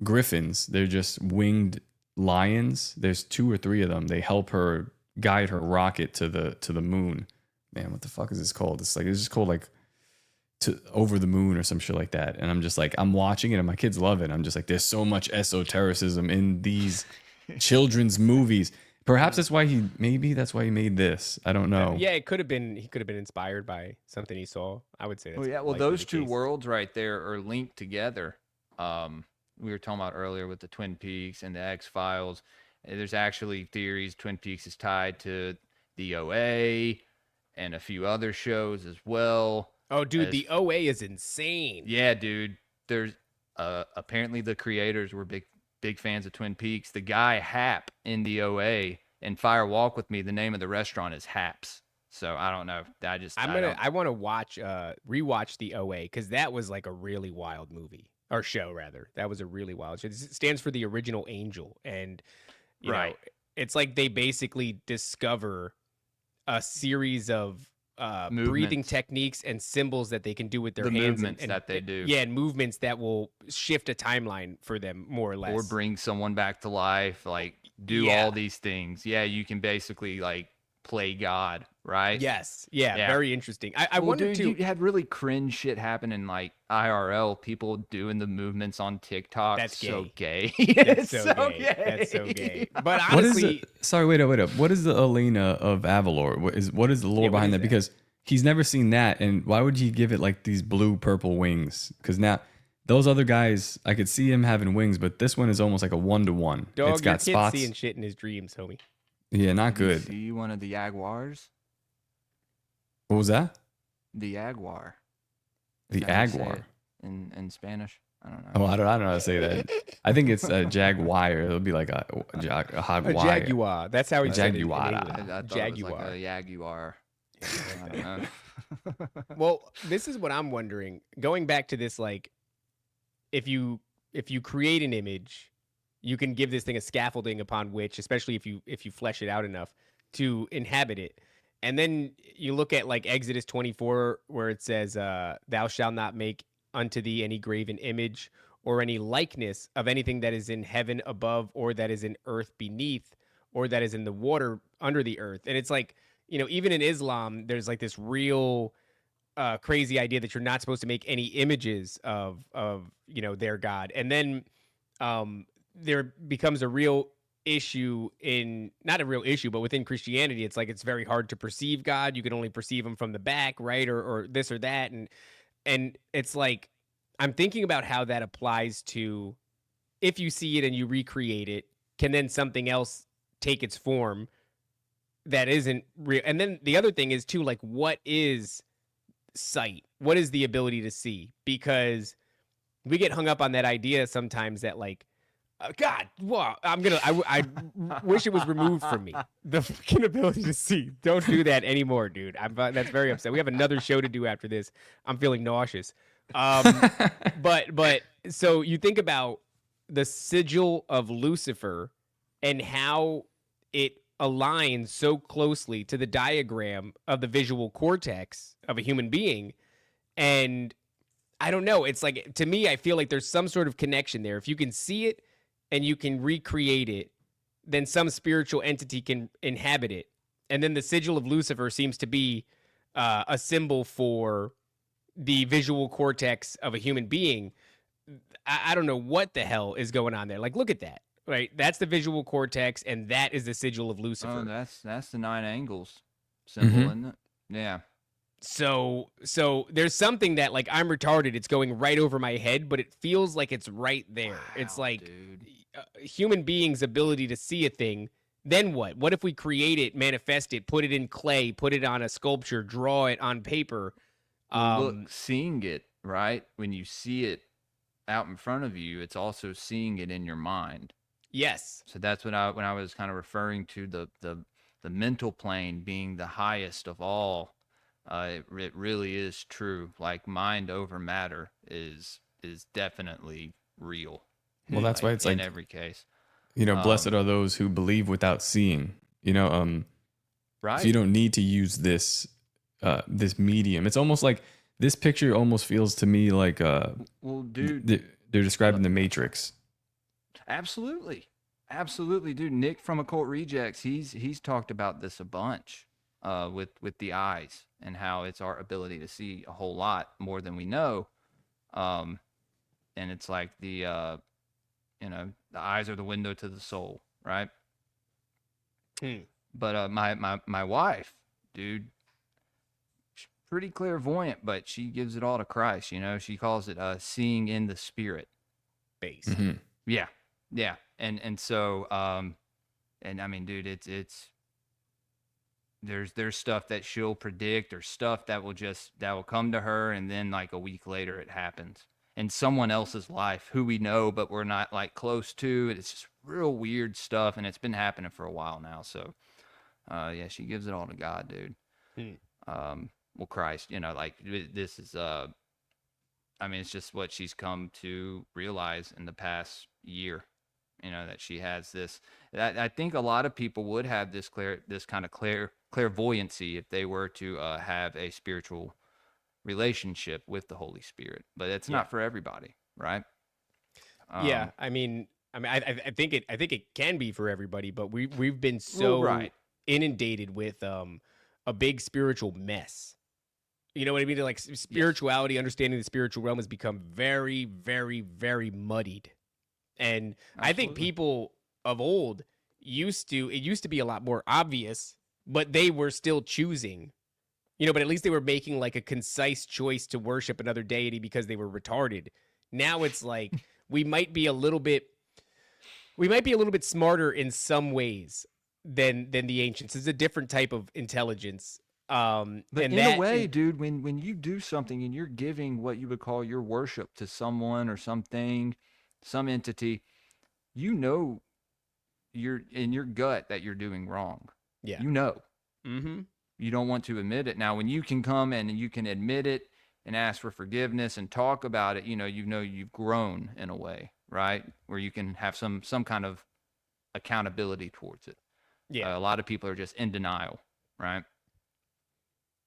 Speaker 2: griffins, they're just winged lions. There's 2 or 3 of them. They help her guide her rocket to the moon. Man, what the fuck is this called? It's just called like to Over the Moon or some shit like that. And I'm just like, I'm watching it and my kids love it. I'm just like, there's so much esotericism in these children's movies. Perhaps that's why he made this. I don't know.
Speaker 1: Yeah, it could have been. He could have been inspired by something he saw. I would say. That's
Speaker 7: Well,
Speaker 1: likely
Speaker 7: those
Speaker 1: the
Speaker 7: two
Speaker 1: case.
Speaker 7: worlds right there are linked together. We were talking about earlier with the Twin Peaks and the X-Files. There's actually theories Twin Peaks is tied to the OA and a few other shows as well.
Speaker 1: Oh, dude,
Speaker 7: as-
Speaker 1: the OA is insane.
Speaker 7: Yeah, dude. There's apparently the creators were big fans of Twin Peaks. The guy Hap in the OA and Fire Walk with Me, the name of the restaurant is Haps. So I don't know.
Speaker 1: I want to rewatch the OA because that was like a really wild movie or show rather. That was a really wild show. It stands for the Original Angel, and you know,
Speaker 7: Right.
Speaker 1: it's like they basically discover a series of breathing
Speaker 7: Movements.
Speaker 1: techniques and symbols that they can do with their
Speaker 7: The
Speaker 1: hands
Speaker 7: movements
Speaker 1: and
Speaker 7: that they do.
Speaker 1: Yeah, and movements that will shift a timeline for them more or less.
Speaker 7: Or bring someone back to life, like do
Speaker 1: Yeah.
Speaker 7: all these things. Yeah, you can basically like play God, right?
Speaker 1: Yes. Yeah,
Speaker 7: Yeah.
Speaker 1: very interesting. I
Speaker 7: Well,
Speaker 1: wonder
Speaker 7: dude,
Speaker 1: too.
Speaker 7: you had really cringe shit happen in like IRL, people doing the movements on TikTok.
Speaker 1: That's
Speaker 7: so gay.
Speaker 1: That's
Speaker 7: It's
Speaker 1: so gay. That's so gay. But
Speaker 2: What is
Speaker 1: honestly,
Speaker 2: it? Sorry, wait up. What is the Elena of Avalor? What is the lore
Speaker 1: Yeah, what
Speaker 2: behind
Speaker 1: is
Speaker 2: that?
Speaker 1: that?
Speaker 2: Because he's never seen that, and why would he give it like these blue purple wings? Because now those other guys, I could see him having wings, but this one is almost like a 1-to-1.
Speaker 1: Dog,
Speaker 2: It's got
Speaker 1: your kid's
Speaker 2: spots.
Speaker 1: seeing shit in his dreams, homie.
Speaker 2: Yeah, not
Speaker 7: Did you
Speaker 2: good.
Speaker 7: see one of the Jaguars?
Speaker 2: What was that?
Speaker 7: The Jaguar.
Speaker 2: The
Speaker 7: Is that how you say
Speaker 2: Jaguar.
Speaker 7: it in Spanish? I don't know.
Speaker 2: Oh, I don't know how to say that. I think it's a jaguar. It'll be like a
Speaker 1: A
Speaker 2: hogwire.
Speaker 1: jaguar. That's how he said it in
Speaker 2: Jaguar.
Speaker 1: English.
Speaker 7: I thought it was
Speaker 1: Jaguar.
Speaker 7: like a Jaguar. I don't know.
Speaker 1: Well, this is what I'm wondering. Going back to this, like, if you create an image, you can give this thing a scaffolding upon which, especially if you flesh it out enough, to inhabit it. And then you look at like Exodus 24, where it says, "Thou shalt not make unto thee any graven image or any likeness of anything that is in heaven above, or that is in earth beneath, or that is in the water under the earth." And it's like, even in Islam, there's like this real crazy idea that you're not supposed to make any images of their God. And then there becomes a real issue not a real issue, but within Christianity, it's like it's very hard to perceive God. You can only perceive him from the back, right? Or this or that. And it's like, I'm thinking about how that applies to, if you see it and you recreate it, can then something else take its form that isn't real? And then the other thing is too, like, what is sight? What is the ability to see? Because we get hung up on that idea sometimes that like, God, well, I wish it was removed from me. The fucking ability to see. Don't do that anymore, dude. That's very upset. We have another show to do after this. I'm feeling nauseous. But so you think about the sigil of Lucifer and how it aligns so closely to the diagram of the visual cortex of a human being. And I don't know. It's like, to me, I feel like there's some sort of connection there. If you can see it and you can recreate it, then some spiritual entity can inhabit it. And then the sigil of Lucifer seems to be a symbol for the visual cortex of a human being. I don't know what the hell is going on there. Like, look at that, right? That's the visual cortex, and that is the sigil of Lucifer.
Speaker 7: Oh, that's the 9 angles symbol, isn't it? Yeah.
Speaker 1: So there's something that, like, I'm retarded. It's going right over my head, but it feels like it's right there.
Speaker 7: Wow,
Speaker 1: it's like
Speaker 7: dude.
Speaker 1: Human beings' ability to see a thing. Then what? What if we create it, manifest it, put it in clay, put it on a sculpture, draw it on paper?
Speaker 7: Look, seeing it, right? When you see it out in front of you, it's also seeing it in your mind.
Speaker 1: Yes.
Speaker 7: So that's when I was kind of referring to the mental plane being the highest of all. It really is true. Like, mind over matter is definitely real.
Speaker 2: Well, that's why it's
Speaker 7: in
Speaker 2: like,
Speaker 7: every case.
Speaker 2: blessed are those who believe without seeing.
Speaker 7: Right.
Speaker 2: So you don't need to use this medium. It's almost like this picture almost feels to me like
Speaker 7: well, dude,
Speaker 2: they're describing the Matrix.
Speaker 7: Absolutely, dude. Nick from Occult Rejects, he's talked about this a bunch with the eyes and how it's our ability to see a whole lot more than we know. And it's like the eyes are the window to the soul, right? But my wife, dude, she's pretty clairvoyant, but she gives it all to Christ. She calls it seeing in the spirit.
Speaker 1: Base.
Speaker 2: Mm-hmm.
Speaker 7: Yeah. And so and I mean, dude, it's there's stuff that she'll predict, or stuff that will come to her, and then like a week later it happens in someone else's life who we know but we're not like close to. It's just real weird stuff, and it's been happening for a while now. So yeah, she gives it all to God, dude. Well, Christ, like, this is I mean, it's just what she's come to realize in the past year, that she has this. I think a lot of people would have this kind of clairvoyancy if they were to have a spiritual relationship with the Holy Spirit, but it's not for everybody, right?
Speaker 1: Yeah, I think it can be for everybody, but we've been so inundated with a big spiritual mess. You know what I mean? Like, spirituality, understanding the spiritual realm has become very, very, very muddied. And I think people of old used to be a lot more obvious, but they were still choosing You know, but at least they were making like a concise choice to worship another deity because they were retarded. Now it's like we might be a little bit smarter in some ways than the ancients. It's a different type of intelligence.
Speaker 7: But
Speaker 1: and
Speaker 7: in
Speaker 1: that,
Speaker 7: a way, dude, when you do something and you're giving what you would call your worship to someone or something, some entity, you know, you're in your gut that you're doing wrong.
Speaker 1: yeah.
Speaker 7: You know.
Speaker 1: Mm-hmm.
Speaker 7: You don't want to admit it. Now, when you can come and you can admit it and ask for forgiveness and talk about it, you know you've grown in a way, right? Where you can have some kind of accountability towards it.
Speaker 1: Yeah.
Speaker 7: A lot of people are just in denial, right?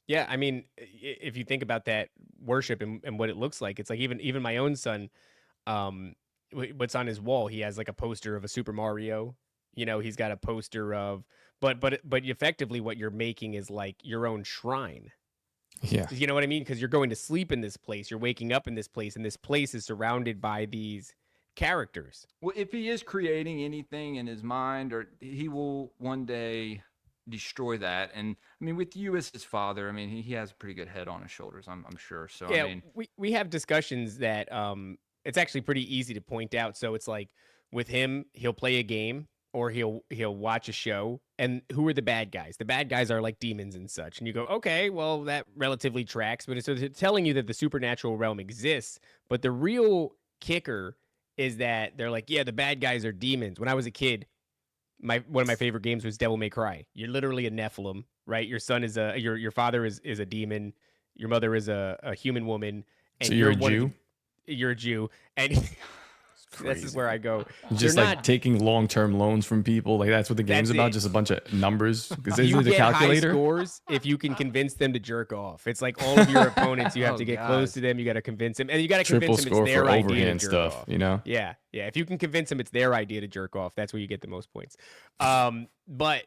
Speaker 1: Yeah, I mean, if you think about that worship and what it looks like, it's like even my own son, what's on his wall, he has like a poster of a Super Mario. You know, he's got a poster of, but effectively what you're making is like your own shrine.
Speaker 2: Yeah.
Speaker 1: You know what I mean? Because you're going to sleep in this place, you're waking up in this place, and this place is surrounded by these characters.
Speaker 7: Well, if he is creating anything in his mind, or he will one day destroy that. And I mean, with you as his father, I mean, he has a pretty good head on his shoulders, I'm sure. So
Speaker 1: Yeah,
Speaker 7: I mean,
Speaker 1: we have discussions that it's actually pretty easy to point out. So it's like with him, he'll play a game or he'll watch a show, and who are the bad guys? The bad guys are like demons and such. And you go, okay, well, that relatively tracks, but it's telling you that the supernatural realm exists. But the real kicker is that they're like, yeah, the bad guys are demons. When I was a kid, one of my favorite games was Devil May Cry. You're literally a Nephilim, right? Your son is your father is a demon. Your mother is a human woman. And
Speaker 2: So you're a Jew?
Speaker 1: You're a Jew. And this is where I go.
Speaker 2: Just
Speaker 1: You're
Speaker 2: like
Speaker 1: not-
Speaker 2: taking long-term loans from people. Like that's what the game's
Speaker 1: That's
Speaker 2: about.
Speaker 1: it.
Speaker 2: Just a bunch of numbers. Because
Speaker 1: you
Speaker 2: isn't it a
Speaker 1: get high
Speaker 2: calculator?
Speaker 1: scores if you can convince them to jerk off. It's like all of your opponents, you have
Speaker 7: Oh,
Speaker 1: to get
Speaker 7: God.
Speaker 1: close to them. You got to convince them, and you got to
Speaker 2: Triple
Speaker 1: convince them
Speaker 2: score
Speaker 1: it's their
Speaker 2: for
Speaker 1: idea to
Speaker 2: overhand
Speaker 1: jerk
Speaker 2: stuff,
Speaker 1: off.
Speaker 2: you know?
Speaker 1: Yeah. If you can convince them it's their idea to jerk off, that's where you get the most points. But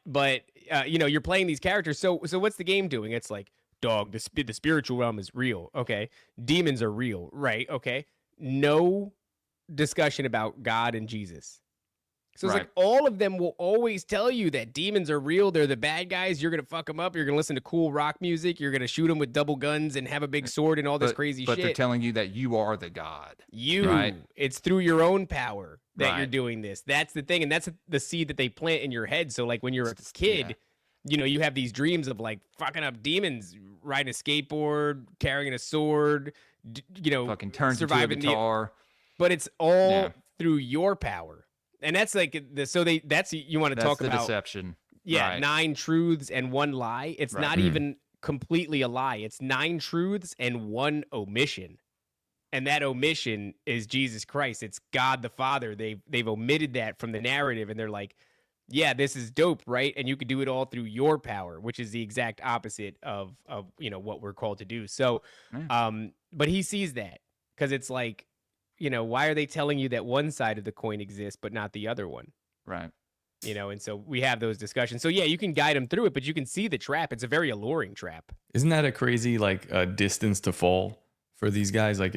Speaker 1: you know, you're playing these characters. So what's the game doing? It's like, dog, the spiritual realm is real. Okay, demons are real, right? Okay, no discussion about God and Jesus. So it's
Speaker 7: Right.
Speaker 1: like all of them will always tell you that demons are real. They're the bad guys. You're gonna fuck them up. You're gonna listen to cool rock music. You're gonna shoot them with double guns and have a big sword and all this crazy
Speaker 7: but
Speaker 1: shit.
Speaker 7: they're telling you that you are the God.
Speaker 1: Right. It's through your own power that you're
Speaker 7: Right.
Speaker 1: doing this. That's the thing, and that's the seed that they plant in your head. So like when you're a kid, you know, you have these dreams of like fucking up demons, riding a skateboard, carrying a sword, you know,
Speaker 7: Fucking turns into a
Speaker 1: surviving
Speaker 7: guitar.
Speaker 1: but it's all
Speaker 7: Yeah.
Speaker 1: through your power. And that's like that's you want to
Speaker 7: That's
Speaker 1: talk
Speaker 7: the
Speaker 1: about
Speaker 7: deception.
Speaker 1: yeah,
Speaker 7: Right.
Speaker 1: 9 truths and 1 lie. It's
Speaker 7: Right.
Speaker 1: not even completely a lie. It's 9 truths and 1 omission. And that omission is Jesus Christ. It's God the Father. They've omitted that from the narrative, and they're like, yeah, this is dope, right? And you could do it all through your power, which is the exact opposite of you know what we're called to do. So but he sees that, because it's like, you know, why are they telling you that one side of the coin exists but not the other one?
Speaker 7: Right.
Speaker 1: You know, and so we have those discussions. So yeah, you can guide them through it, but you can see the trap. It's a very alluring trap.
Speaker 2: Isn't that a crazy like distance to fall for these guys? Like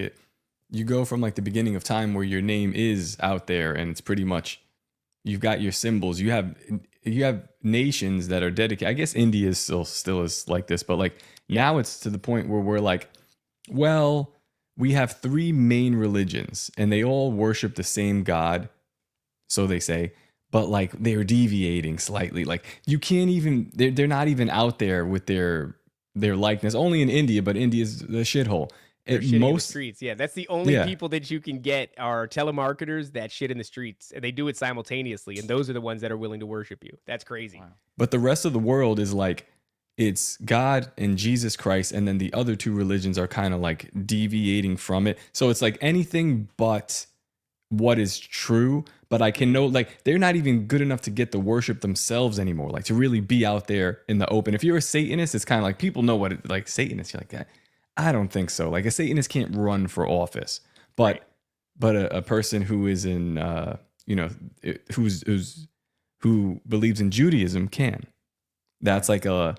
Speaker 2: you go from like the beginning of time where your name is out there and it's pretty much you've got your symbols. You have nations that are dedicated. I guess India is still is like this, but like now it's to the point where we're like, well, we have 3 main religions and they all worship the same God, so they say, but like they're deviating slightly. Like you can't even they're not even out there with their likeness. Only in India, but India's the shithole.
Speaker 1: They're
Speaker 2: At
Speaker 1: shitting in the
Speaker 2: most
Speaker 1: streets. Yeah, that's the only
Speaker 2: Yeah.
Speaker 1: people that you can get are telemarketers that shit in the streets, and they do it simultaneously. And those are the ones that are willing to worship you. That's crazy.
Speaker 7: Wow.
Speaker 2: But the rest of the world is like, it's God and Jesus Christ, and then the other 2 religions are kind of like deviating from it. So it's like anything but what is true. But I can know, like, they're not even good enough to get the worship themselves anymore, like to really be out there in the open. If you're a Satanist, it's kind of like people know what it, like Satanist. You're like that. I don't think so. Like a Satanist can't run for office, but a person who is in, you know, who believes in Judaism can. That's like a.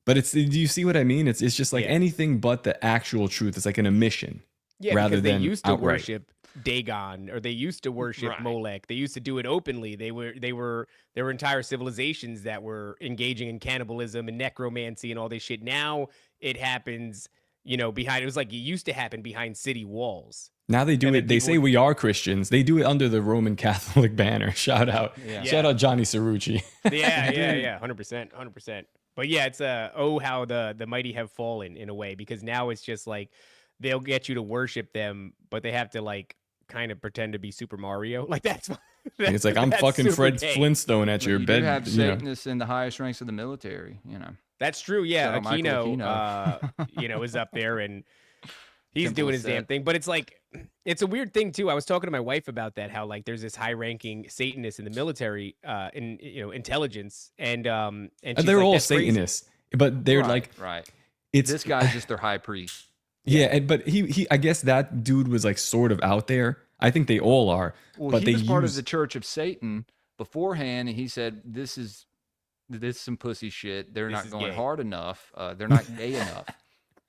Speaker 2: But do you see what I mean? It's just like anything but the actual truth. It's like an omission.
Speaker 1: Yeah,
Speaker 2: rather
Speaker 1: because they
Speaker 2: than
Speaker 1: used to
Speaker 2: outright.
Speaker 1: worship Dagon, or they used to worship
Speaker 7: Right.
Speaker 1: Molech. They used to do it openly. There were entire civilizations that were engaging in cannibalism and necromancy and all this shit. Now it happens, behind. It was like it used to happen behind city walls.
Speaker 2: Now they do
Speaker 1: And
Speaker 2: it.
Speaker 1: then
Speaker 2: They
Speaker 1: people
Speaker 2: say we are Christians. They do it under the Roman Catholic banner. Shout out Johnny Cerrucci.
Speaker 1: Yeah, 100%. But yeah, it's how the mighty have fallen in a way, because now it's just like they'll get you to worship them, but they have to like kind of pretend to be Super Mario. Like that's
Speaker 2: It's like I'm
Speaker 1: that's
Speaker 2: fucking
Speaker 1: super
Speaker 2: Fred
Speaker 1: gay.
Speaker 2: Flintstone at your
Speaker 7: You
Speaker 2: bed.
Speaker 7: do have
Speaker 2: you know.
Speaker 7: Satanists in the highest ranks of the military.
Speaker 1: That's true. Yeah,
Speaker 7: Shout out Michael
Speaker 1: Aquino, is up there and he's
Speaker 7: Temple
Speaker 1: doing
Speaker 7: is
Speaker 1: his damn
Speaker 7: set.
Speaker 1: thing. But it's like, it's a weird thing too. I was talking to my wife about that, how like there's this high-ranking Satanist in the military, in intelligence, and she's
Speaker 2: They're
Speaker 1: like,
Speaker 2: all
Speaker 1: "That's crazy."
Speaker 2: Satanists, but they're like,
Speaker 7: right.
Speaker 2: it's
Speaker 7: This guy's just their high priest.
Speaker 2: yeah. But he, I guess that dude was like sort of out there. I think they all are.
Speaker 7: Well,
Speaker 2: but
Speaker 7: he
Speaker 2: they
Speaker 7: was part of
Speaker 2: use
Speaker 7: the Church of Satan beforehand, and he said, "This is some pussy shit. They're
Speaker 1: This
Speaker 7: not
Speaker 1: is
Speaker 7: going
Speaker 1: gay."
Speaker 7: hard enough. They're not gay enough."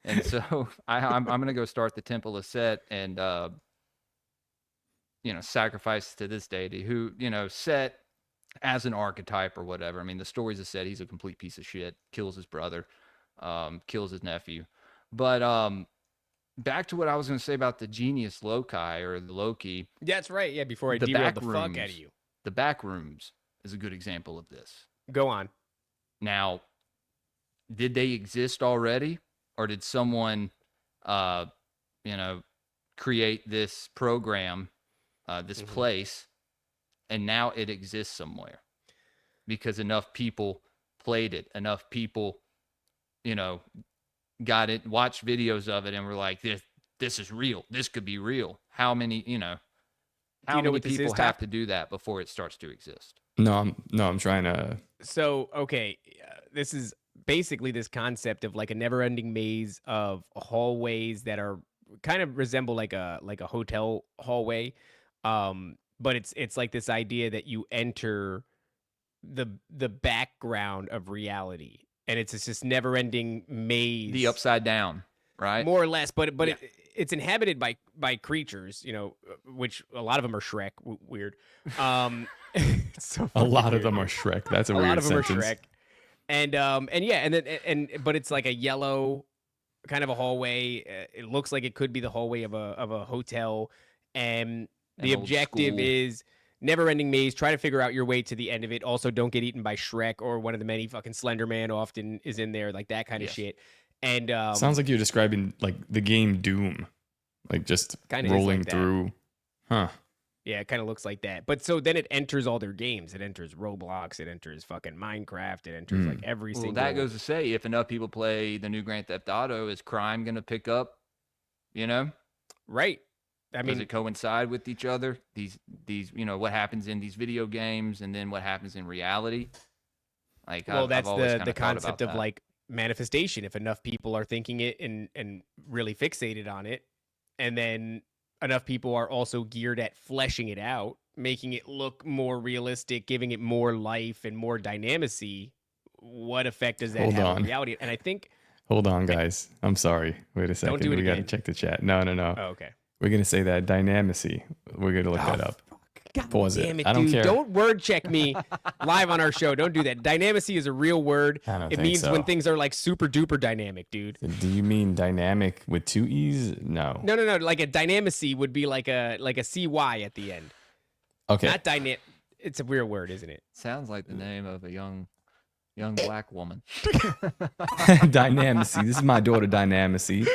Speaker 7: And so I'm gonna go start the Temple of Set and sacrifice to this deity who Set as an archetype or whatever. I mean, the stories have said he's a complete piece of shit, kills his brother, kills his nephew, but back to what I was going to say about the genius loci or the Loki.
Speaker 1: That's right. Yeah, before I
Speaker 7: The
Speaker 1: derailed
Speaker 7: back
Speaker 1: the fuck out of
Speaker 7: rooms.
Speaker 1: you.
Speaker 7: The back rooms is a good example of this.
Speaker 1: Go on.
Speaker 7: Now, did they exist already, or did someone, create this program, this place, and now it exists somewhere because enough people played it, enough people, got it, watched videos of it, and were like, "This is real. This could be real." How many, how many
Speaker 1: what this
Speaker 7: people
Speaker 1: is,
Speaker 7: have
Speaker 1: Top?
Speaker 7: to do that before it starts to exist?
Speaker 2: no, I'm trying to.
Speaker 1: So, okay, this is basically this concept of like a never-ending maze of hallways that are kind of resemble like a hotel hallway, but it's like this idea that you enter the background of reality, and it's this never-ending maze,
Speaker 7: The upside down, right?
Speaker 1: more or less. But
Speaker 7: Yeah.
Speaker 1: it's inhabited by creatures, which a lot of them are Shrek. Weird. It's so
Speaker 2: A
Speaker 1: fucking
Speaker 2: lot of
Speaker 1: weird.
Speaker 2: them are Shrek. That's a
Speaker 1: A
Speaker 2: weird
Speaker 1: lot of them
Speaker 2: sentence.
Speaker 1: are Shrek. But it's like a yellow kind of a hallway. It looks like it could be the hallway of a hotel, and the
Speaker 7: An old
Speaker 1: objective
Speaker 7: school.
Speaker 1: is never-ending maze. Try to figure out your way to the end of it. Also, don't get eaten by Shrek or one of the many fucking Slender Man. Often is in there, like that kind of
Speaker 7: Yes.
Speaker 1: shit. And
Speaker 2: Sounds like you're describing like the game Doom, like just
Speaker 1: Kinda is
Speaker 2: rolling
Speaker 1: like that.
Speaker 2: through. Huh.
Speaker 1: yeah, it kind of looks like that. But so then it enters all their games. It enters Roblox. It enters fucking Minecraft. It enters like every
Speaker 7: Well,
Speaker 1: single.
Speaker 7: that goes to say, if enough people play the new Grand Theft Auto, is crime going to pick up?
Speaker 1: Right. I
Speaker 7: Does
Speaker 1: mean,
Speaker 7: it coincide with each other? These, what happens in these video games, and then what happens in reality? Like,
Speaker 1: well,
Speaker 7: I've
Speaker 1: that's
Speaker 7: always
Speaker 1: the
Speaker 7: kinda thought
Speaker 1: concept
Speaker 7: about
Speaker 1: of
Speaker 7: that.
Speaker 1: like manifestation. If enough people are thinking it and really fixated on it, and then enough people are also geared at fleshing it out, making it look more realistic, giving it more life and more dynamicy, what effect does that
Speaker 2: Hold
Speaker 1: have
Speaker 2: on.
Speaker 1: on reality? And I think,
Speaker 2: Hold on, guys. I'm sorry. Wait a second.
Speaker 1: do it
Speaker 2: We got to
Speaker 1: again.
Speaker 2: check the chat. No.
Speaker 1: oh, okay.
Speaker 2: We're gonna say that dynamacy. We're gonna look that up.
Speaker 1: God
Speaker 2: Pause it.
Speaker 1: damn it,
Speaker 2: I don't
Speaker 1: dude.
Speaker 2: care.
Speaker 1: Don't word check me live on our show. Don't do that. Dynamacy is a real word.
Speaker 2: I don't
Speaker 1: It
Speaker 2: think
Speaker 1: means
Speaker 2: so.
Speaker 1: when things are like super duper dynamic, dude.
Speaker 2: Do you mean dynamic with two E's? No.
Speaker 1: No. Like a dynamacy would be like a CY at the end.
Speaker 2: Okay.
Speaker 1: Not dynamic. It's a weird word, isn't it?
Speaker 7: Sounds like the name of a young black woman.
Speaker 2: Dynamacy. This is my daughter, Dynamacy.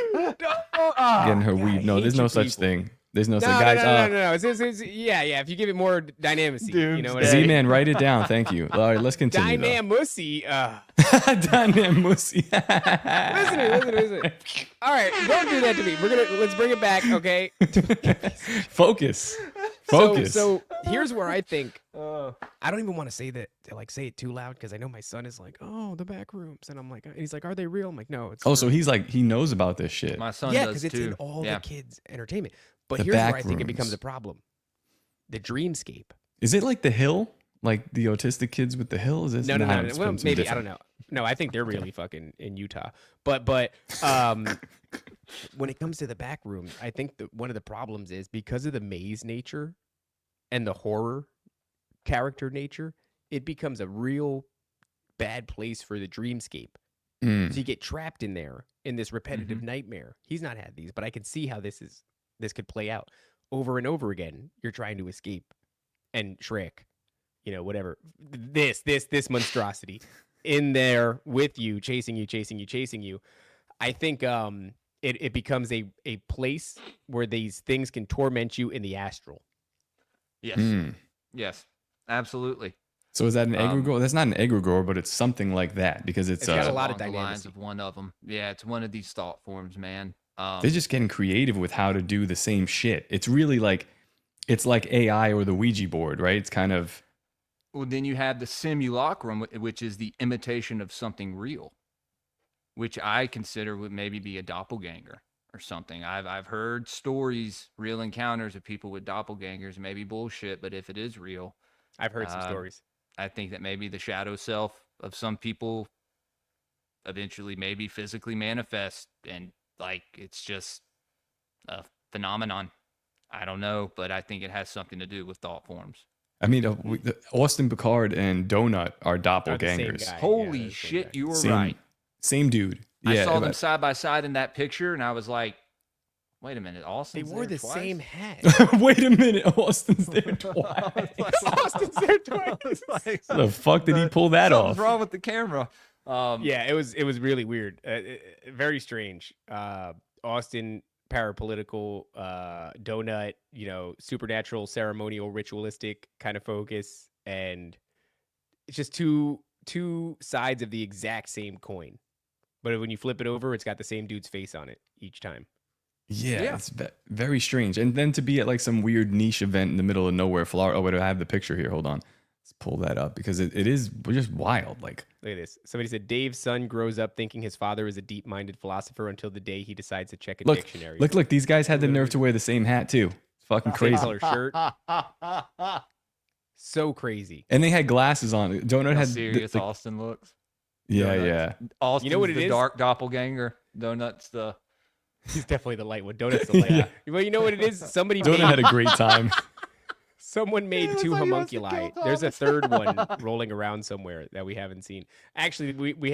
Speaker 2: Getting her weed. No,
Speaker 1: hate
Speaker 2: there's no
Speaker 1: you
Speaker 2: such
Speaker 1: people.
Speaker 2: thing. There's no
Speaker 1: No,
Speaker 2: such guys.
Speaker 1: no. It's, yeah. If you give it more dynamacy, you know what I mean?
Speaker 2: Z-Man, write it down. Thank you. All right, let's continue. though.
Speaker 1: Dynamussy.
Speaker 2: Dynamacy.
Speaker 1: Listen. All right, don't do that to me. Let's bring it back, okay?
Speaker 2: Focus. Focus.
Speaker 1: So here's where I think I don't even want to say that to like say it too loud because I know my son is like, oh, the back rooms, and I'm like, and he's like, are they real? I'm like, no. It's
Speaker 2: Oh, so
Speaker 1: real."
Speaker 2: he's like, he knows about this shit.
Speaker 7: My son
Speaker 1: yeah,
Speaker 7: does
Speaker 1: because it's
Speaker 7: too.
Speaker 1: in all
Speaker 7: yeah.
Speaker 1: the kids' entertainment. But
Speaker 2: The
Speaker 1: here's where
Speaker 2: back
Speaker 1: I think it becomes
Speaker 2: rooms.
Speaker 1: a problem: the dreamscape.
Speaker 2: Is it like The Hill? like the autistic kids with the hills?
Speaker 1: No. Well, maybe I don't know. No, I think they're really fucking in Utah. But when it comes to the back room, I think that one of the problems is because of the maze nature and the horror character nature, it becomes a real bad place for the dreamscape. So you get trapped in there in this repetitive nightmare. He's not had these, but I can see how this could play out over and over again. You're trying to escape, and Shrek, whatever, this monstrosity in there with you, chasing you. I think it becomes a place where these things can torment you in the astral.
Speaker 7: Yes. Yes, absolutely.
Speaker 2: So is that an egregore? That's not an egregore, but it's something like that because it's
Speaker 1: got a lot of
Speaker 7: along the
Speaker 1: dynamics.
Speaker 7: lines of one of them. Yeah, it's one of these thought forms, man.
Speaker 2: They're just getting creative with how to do the same shit. It's really like, it's like AI or the Ouija board, right? It's kind of.
Speaker 7: Well, then you have the simulacrum, which is the imitation of something real, which I consider would maybe be a doppelganger or something. I've heard stories, real encounters of people with doppelgangers, maybe bullshit, but if it is real,
Speaker 1: I've heard some stories.
Speaker 7: I think that maybe the shadow self of some people eventually maybe physically manifest, and like it's just a phenomenon. I don't know, but I think it has something to do with thought forms.
Speaker 2: I mean, Austin Picard and Donut are doppelgangers.
Speaker 1: guy.
Speaker 7: Holy
Speaker 1: Yeah,
Speaker 7: shit,
Speaker 1: guy.
Speaker 7: you were
Speaker 2: Same,
Speaker 7: right.
Speaker 2: Same dude.
Speaker 7: I
Speaker 2: Yeah,
Speaker 7: saw them
Speaker 2: but-
Speaker 7: side by side in that picture, and I was like, wait a minute,
Speaker 1: They
Speaker 7: Austin's
Speaker 1: wore
Speaker 7: there
Speaker 1: the
Speaker 7: twice?
Speaker 1: same hat.
Speaker 2: Wait a minute, Austin's there twice.
Speaker 1: Austin's there twice.
Speaker 2: How the fuck did he pull that
Speaker 7: Something's
Speaker 2: off?
Speaker 7: wrong with the camera.
Speaker 1: Yeah, it was really weird. Very strange. Austin parapolitical, Donut, supernatural, ceremonial, ritualistic kind of focus, and it's just two sides of the exact same coin. But when you flip it over, it's got the same dude's face on it each time.
Speaker 2: Yeah, it's very strange. And then to be at like some weird niche event in the middle of nowhere, Florida. Oh, wait, I have the picture here. Hold on. Let's pull that up because it is just wild. Like,
Speaker 1: Look at this. Somebody said Dave's son grows up thinking his father is a deep-minded philosopher until the day he decides to check a dictionary.
Speaker 2: look, these guys had the nerve to wear the same hat too. It's fucking
Speaker 1: Same
Speaker 2: crazy.
Speaker 1: color shirt. So crazy.
Speaker 2: And they had glasses on. Donut
Speaker 7: How
Speaker 2: had
Speaker 7: serious Austin looks.
Speaker 2: yeah,
Speaker 7: Donut's-
Speaker 2: yeah.
Speaker 7: Austin's
Speaker 1: what it
Speaker 7: the
Speaker 1: is?
Speaker 7: dark doppelganger. Donut's the...
Speaker 1: He's definitely the light one. Donut's the light one. Well, you know what it is? Somebody
Speaker 2: Donut had a great time.
Speaker 1: Someone made two homunculi. There's a third one rolling around somewhere that we haven't seen. Actually,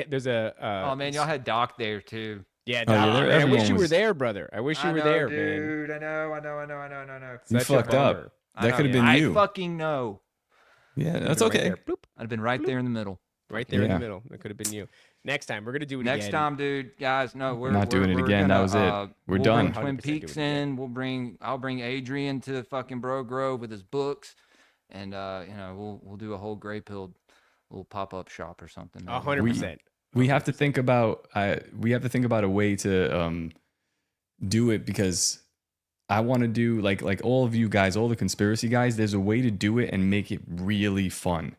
Speaker 1: there's a.
Speaker 7: oh, man, y'all had Doc there, too.
Speaker 1: Yeah,
Speaker 2: Oh, yeah,
Speaker 1: Doc,
Speaker 2: there-
Speaker 1: man, I wish
Speaker 2: everyone
Speaker 1: you were
Speaker 2: was-
Speaker 1: there, brother. I wish you were there, man.
Speaker 7: dude. I know.
Speaker 2: You
Speaker 1: Such a
Speaker 2: fucked
Speaker 1: bummer.
Speaker 2: up. That could have been
Speaker 7: I
Speaker 2: you.
Speaker 7: fucking know.
Speaker 2: Yeah, that's
Speaker 1: Right
Speaker 2: okay.
Speaker 1: there. Bloop.
Speaker 7: I'd have been right there in the middle.
Speaker 1: Right there in
Speaker 2: Yeah.
Speaker 1: the middle. That could have been you. Next time, we're gonna do it
Speaker 7: Next
Speaker 1: again.
Speaker 7: time, dude, guys, no, we're
Speaker 2: Not doing it
Speaker 7: we're
Speaker 2: again. That
Speaker 7: gonna,
Speaker 2: was it. We're
Speaker 7: we'll
Speaker 2: done.
Speaker 7: Bring Twin
Speaker 1: 100% do it
Speaker 7: Peaks
Speaker 1: again.
Speaker 7: in. I'll bring Adrian to fucking Brogrove with his books, and we'll do a whole gray pilled little pop up shop or something. maybe.
Speaker 1: 100%.
Speaker 2: We have to think about a way to do it because I want to do like all of you guys, all the conspiracy guys. There's a way to do it and make it really fun,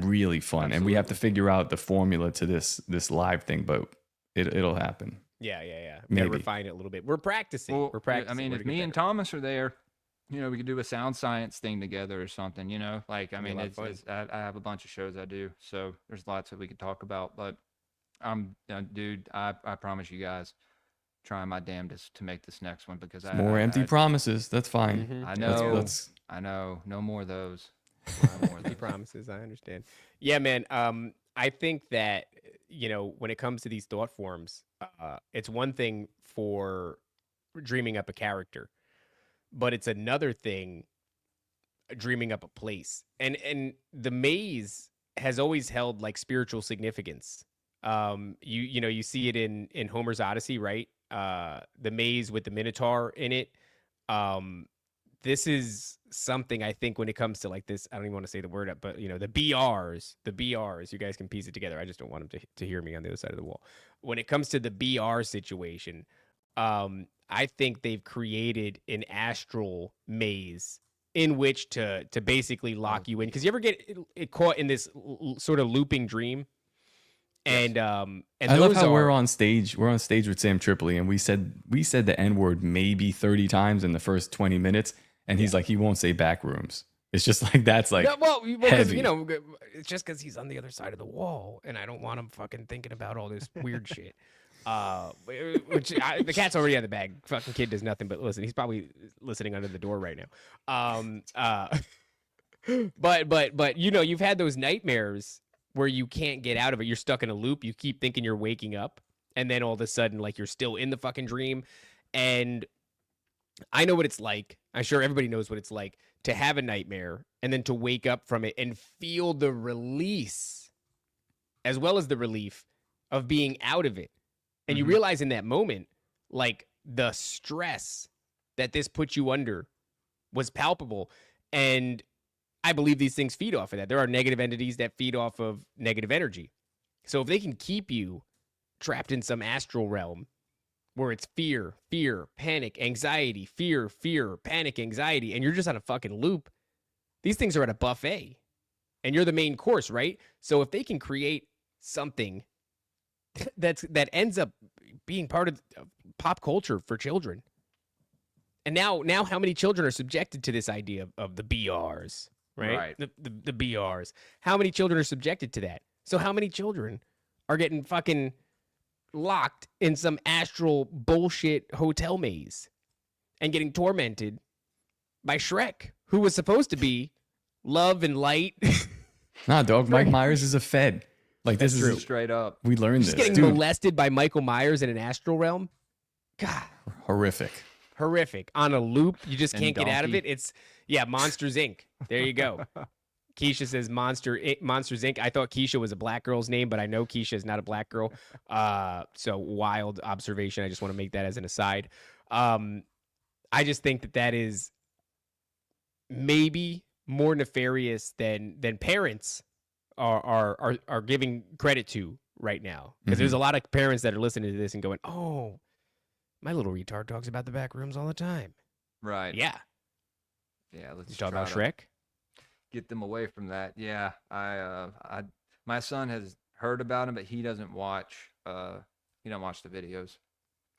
Speaker 2: really fun. And we have to figure out the formula to this live thing, but it'll happen.
Speaker 1: Yeah. We gotta
Speaker 2: Maybe.
Speaker 1: refine it a little bit. We're practicing.
Speaker 7: Well,
Speaker 1: We're practicing.
Speaker 7: I mean,
Speaker 1: We're
Speaker 7: if
Speaker 1: gonna
Speaker 7: me
Speaker 1: get
Speaker 7: and
Speaker 1: better.
Speaker 7: Thomas are there, we could do a sound science thing together or something. Like I
Speaker 1: It'd be a
Speaker 7: mean,
Speaker 1: lot of
Speaker 7: it's I have a bunch of shows I do, so there's lots that we could talk about. But dude, I promise you guys, trying my damnedest to make this next one because
Speaker 2: More empty promises. That's fine.
Speaker 1: Mhm.
Speaker 7: I
Speaker 2: Let's-
Speaker 7: know.
Speaker 2: let's-
Speaker 7: I know. No more of those.
Speaker 1: He promises. I understand. Yeah, man. I think that when it comes to these thought forms, it's one thing for dreaming up a character, but it's another thing dreaming up a place. And the maze has always held like spiritual significance. You see it in Homer's Odyssey, right? The maze with the Minotaur in it. This is something I think when it comes to like this, I don't even want to say the word up, but the BRs, you guys can piece it together. I just don't want them to hear me on the other side of the wall. When it comes to the BR situation, I think they've created an astral maze in which to basically lock you in. Because you ever get it caught in this sort of looping dream? And
Speaker 2: I love
Speaker 1: those
Speaker 2: how we're
Speaker 1: are-
Speaker 2: on stage. We're on stage with Sam Tripoli, and we said the N word maybe 30 times in the first 20 minutes, and he's like, he won't say back rooms. It's just like that's like
Speaker 1: No, well, because
Speaker 2: heavy.
Speaker 1: you know, it's just because he's on the other side of the wall, and I don't want him fucking thinking about all this weird shit. The cat's already out of the bag. Fucking kid does nothing but listen. He's probably listening under the door right now. But you know, you've had those nightmares where you can't get out of it. You're stuck in a loop. You keep thinking you're waking up, and then all of a sudden, like, you're still in the fucking dream. And I know what it's like. I'm sure everybody knows what it's like to have a nightmare and then to wake up from it and feel the release as well as the relief of being out of it. And you realize in that moment, like, the stress that this put you under was palpable. And I believe these things feed off of that. There are negative entities that feed off of negative energy. So if they can keep you trapped in some astral realm where it's fear, panic, anxiety, fear, panic, anxiety, and you're just on a fucking loop, these things are at a buffet and you're the main course, right? So if they can create something that ends up being part of pop culture for children. And now how many children are subjected to this idea of the BRs, right? The BRs. How many children are subjected to that? So how many children are getting fucking locked in some astral bullshit hotel maze and getting tormented by Shrek, who was supposed to be love and light?
Speaker 2: Nah, dog. Mike Myers is a Fed. Like, this is
Speaker 7: True. Straight up.
Speaker 2: We learned
Speaker 1: Just
Speaker 2: this.
Speaker 1: getting
Speaker 2: Dude,
Speaker 1: molested by Michael Myers in an astral realm. God,
Speaker 2: horrific.
Speaker 1: on a loop. You just
Speaker 7: And
Speaker 1: can't get out of
Speaker 7: Donkey.
Speaker 1: it. It's Monsters Inc. There you go. Keisha says Monsters Inc. I thought Keisha was a black girl's name, but I know Keisha is not a black girl. So wild observation. I just want to make that as an aside. I just think that is maybe more nefarious than parents are giving credit to right now. Because there's a lot of parents that are listening to this and going, "Oh, my little retard talks about the back rooms all the time."
Speaker 7: Right.
Speaker 1: Yeah.
Speaker 7: Yeah. Let's
Speaker 1: You talk
Speaker 7: try
Speaker 1: about
Speaker 7: to
Speaker 1: Shrek?
Speaker 7: get them away from that. Yeah. My son has heard about him, but he doesn't watch. He don't watch the videos.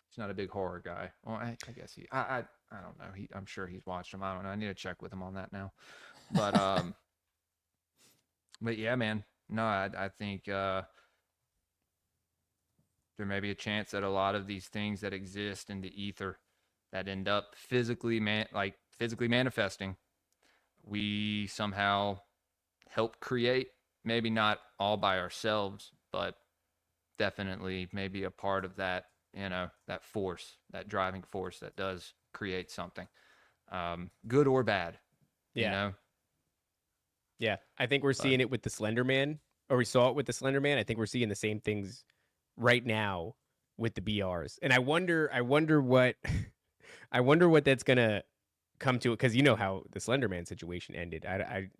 Speaker 7: He's not a big horror guy. Well, I guess I don't know. I'm sure he's watched them. I don't know. I need to check with him on that now. But but yeah, man. No, I think there may be a chance that a lot of these things that exist in the ether that end up physically manifesting, we somehow help create. Maybe not all by ourselves, but definitely maybe a part of that, that force, that driving force that does create something, good or bad.
Speaker 1: Yeah. Yeah. I think we're seeing it with the Slender Man, or we saw it with the Slender Man. I think we're seeing the same things right now with the BRs. And I wonder what that's gonna come to it, because you know how the Slender Man situation ended. I'm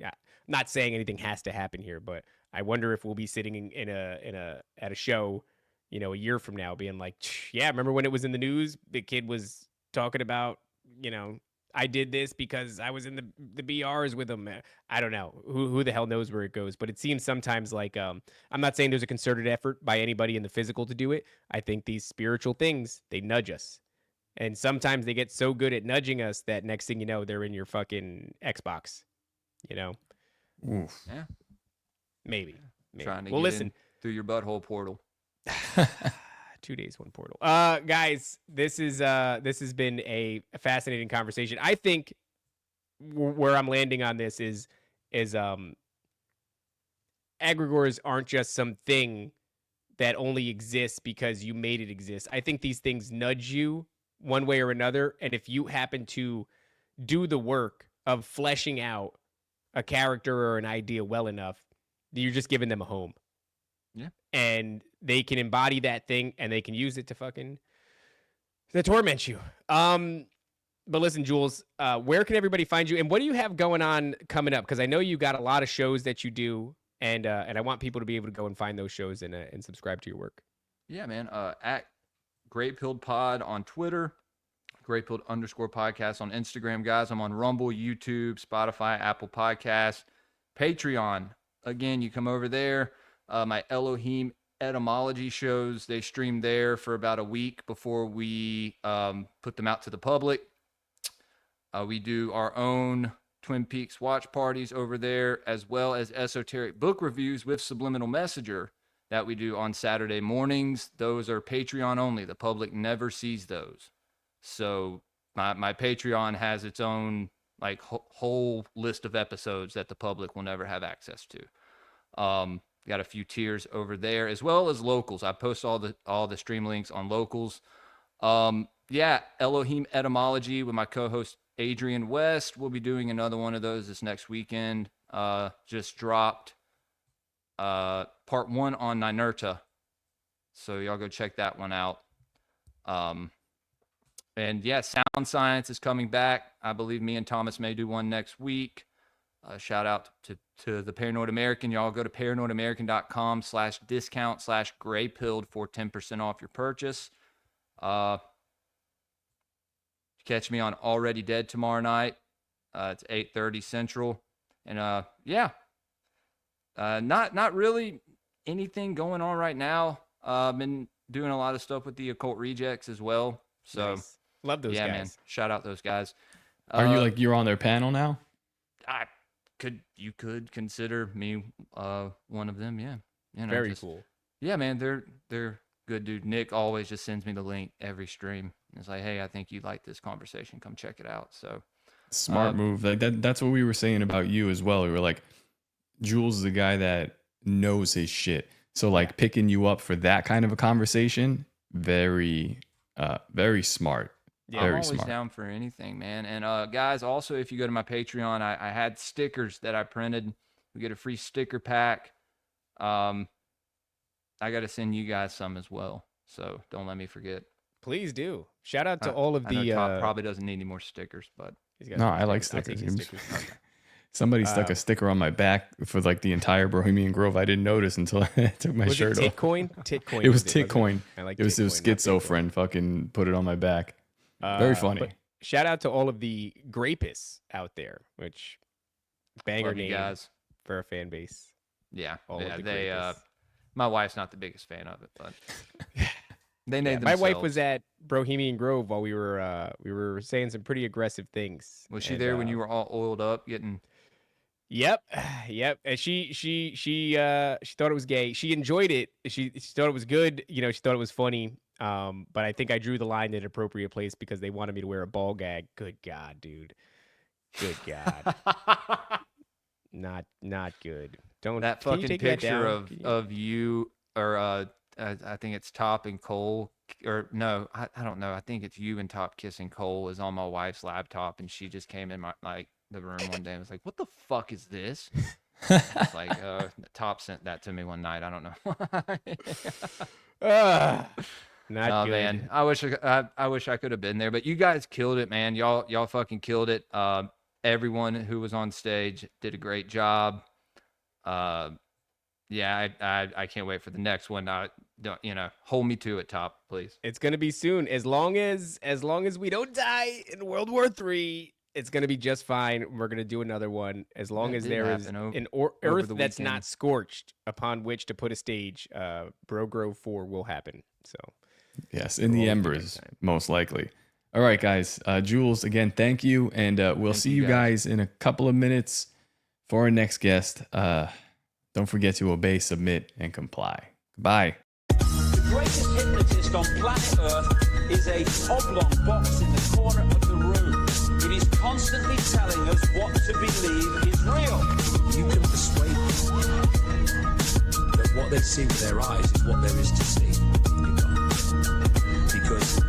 Speaker 1: not saying anything has to happen here, but I wonder if we'll be sitting at a show, a year from now, being like, yeah, remember when it was in the news? The kid was talking about, I did this because I was in the BRs with him. I don't know. Who the hell knows where it goes? But it seems sometimes like, I'm not saying there's a concerted effort by anybody in the physical to do it. I think these spiritual things, they nudge us. And sometimes they get so good at nudging us that next thing you know, they're in your fucking Xbox,
Speaker 2: Oof.
Speaker 7: Yeah.
Speaker 1: Maybe.
Speaker 7: Trying to
Speaker 1: well,
Speaker 7: get
Speaker 1: listen.
Speaker 7: in through your butthole portal.
Speaker 1: 2 days, one portal. Guys, this has been a fascinating conversation. I think where I'm landing on this is egregores aren't just something that only exists because you made it exist. I think these things nudge you one way or another, and if you happen to do the work of fleshing out a character or an idea well enough, you're just giving them a home.
Speaker 7: Yeah.
Speaker 1: And they can embody that thing and they can use it to torment you. But listen, Jules, where can everybody find you, and what do you have going on coming up? Because I know you got a lot of shows that you do, and I want people to be able to go and find those shows and subscribe to your work.
Speaker 7: Yeah, man. At greypilledpod on Twitter, greypilled_podcast on Instagram, guys. I'm on Rumble, YouTube, Spotify, Apple Podcasts, Patreon. Again, you come over there. My Elohim etymology shows, they stream there for about a week before we put them out to the public. We do our own Twin Peaks watch parties over there, as well as esoteric book reviews with Subliminal Messenger that we do on Saturday mornings. Those are Patreon only. The public never sees those. So my Patreon has its own like whole list of episodes that the public will never have access to. Got a few tiers over there, as well as locals. I post all the stream links on locals. Elohim Etymology with my co-host Adrian West. We'll be doing another one of those this next weekend. Just dropped part 1 on Ninurta, so y'all go check that one out. And yeah, Sound Science is coming back. I believe me and Thomas may do one next week. Shout out to the Paranoid American. Y'all go to paranoidamerican.com/discount/graypilled for 10% off your purchase. Catch me on Already Dead tomorrow night. It's 8:30 Central. And not really anything going on right now. Been doing a lot of stuff with the Occult Rejects as well. So
Speaker 1: Nice. Love those guys.
Speaker 7: man, shout out those guys.
Speaker 2: Are you you're on their panel now?
Speaker 7: You could consider me one of them, yeah.
Speaker 1: Very cool.
Speaker 7: Yeah, man, they're good, dude. Nick always just sends me the link every stream. It's like, hey, I think you like this conversation. Come check it out. So
Speaker 2: smart move. Like that's what we were saying about you as well. We were like, Jules is a guy that knows his shit. So like picking you up for that kind of a conversation, very smart.
Speaker 7: Yeah, I'm always down for anything, man. And guys, also, if you go to my Patreon, I had stickers that I printed. We get a free sticker pack. I got to send you guys some as well. So don't let me forget.
Speaker 1: Please do. Shout out to all of
Speaker 7: I know
Speaker 1: the.
Speaker 7: Todd probably doesn't need any more stickers, but
Speaker 2: no, I like stickers. Somebody stuck a sticker on my back for like the entire Bohemian Grove. I didn't notice until I took my shirt off.
Speaker 1: Titcoin?
Speaker 2: It was Titcoin.
Speaker 1: I like
Speaker 2: it was Schizo friend fucking put it on my back. Very funny.
Speaker 1: Shout out to all of the grapists out there, which banger name
Speaker 7: guys
Speaker 1: for a fan base.
Speaker 7: Yeah,
Speaker 1: all of the
Speaker 7: they.
Speaker 1: grapists.
Speaker 7: My wife's not the biggest fan of it, but they named
Speaker 1: my
Speaker 7: themselves.
Speaker 1: wife was at Bohemian Grove while we were saying some pretty aggressive things.
Speaker 7: Was she there when you were all oiled up getting?
Speaker 1: Yep. And she thought it was gay. She enjoyed it. She thought it was good. She thought it was funny. But I think I drew the line in an appropriate place because they wanted me to wear a ball gag. Good God, dude. Good God. Not good. Don't
Speaker 7: that
Speaker 1: can you
Speaker 7: fucking
Speaker 1: take that
Speaker 7: picture
Speaker 1: down?
Speaker 7: of you or I think it's Top and Cole, or no, I don't know. I think it's you and Top kissing Cole is on my wife's laptop, and she just came in the room one day and was like, "What the fuck is this?" It's like Top sent that to me one night. I don't know why.
Speaker 1: Not good.
Speaker 7: Man. I wish I could have been there, but you guys killed it, man. Y'all fucking killed it. Everyone who was on stage did a great job. I can't wait for the next one. Hold me to it, Top, please.
Speaker 1: It's gonna be soon. As long as we don't die in World War III, it's gonna be just fine. We're gonna do another one as long as there is an Earth that's not scorched upon which to put a stage. Brogrove 4 will happen. So
Speaker 2: yes, in the embers, most likely. All right, guys. Jules, again, thank you, and we'll see you guys in a couple of minutes for our next guest. Don't forget to obey, submit, and comply. Goodbye.
Speaker 3: The greatest hypnotist on planet Earth is a oblong box in the corner of the room. It is constantly telling us what to believe is real.
Speaker 8: You can persuade them that what they see with their eyes is what there is to see. You can't. Because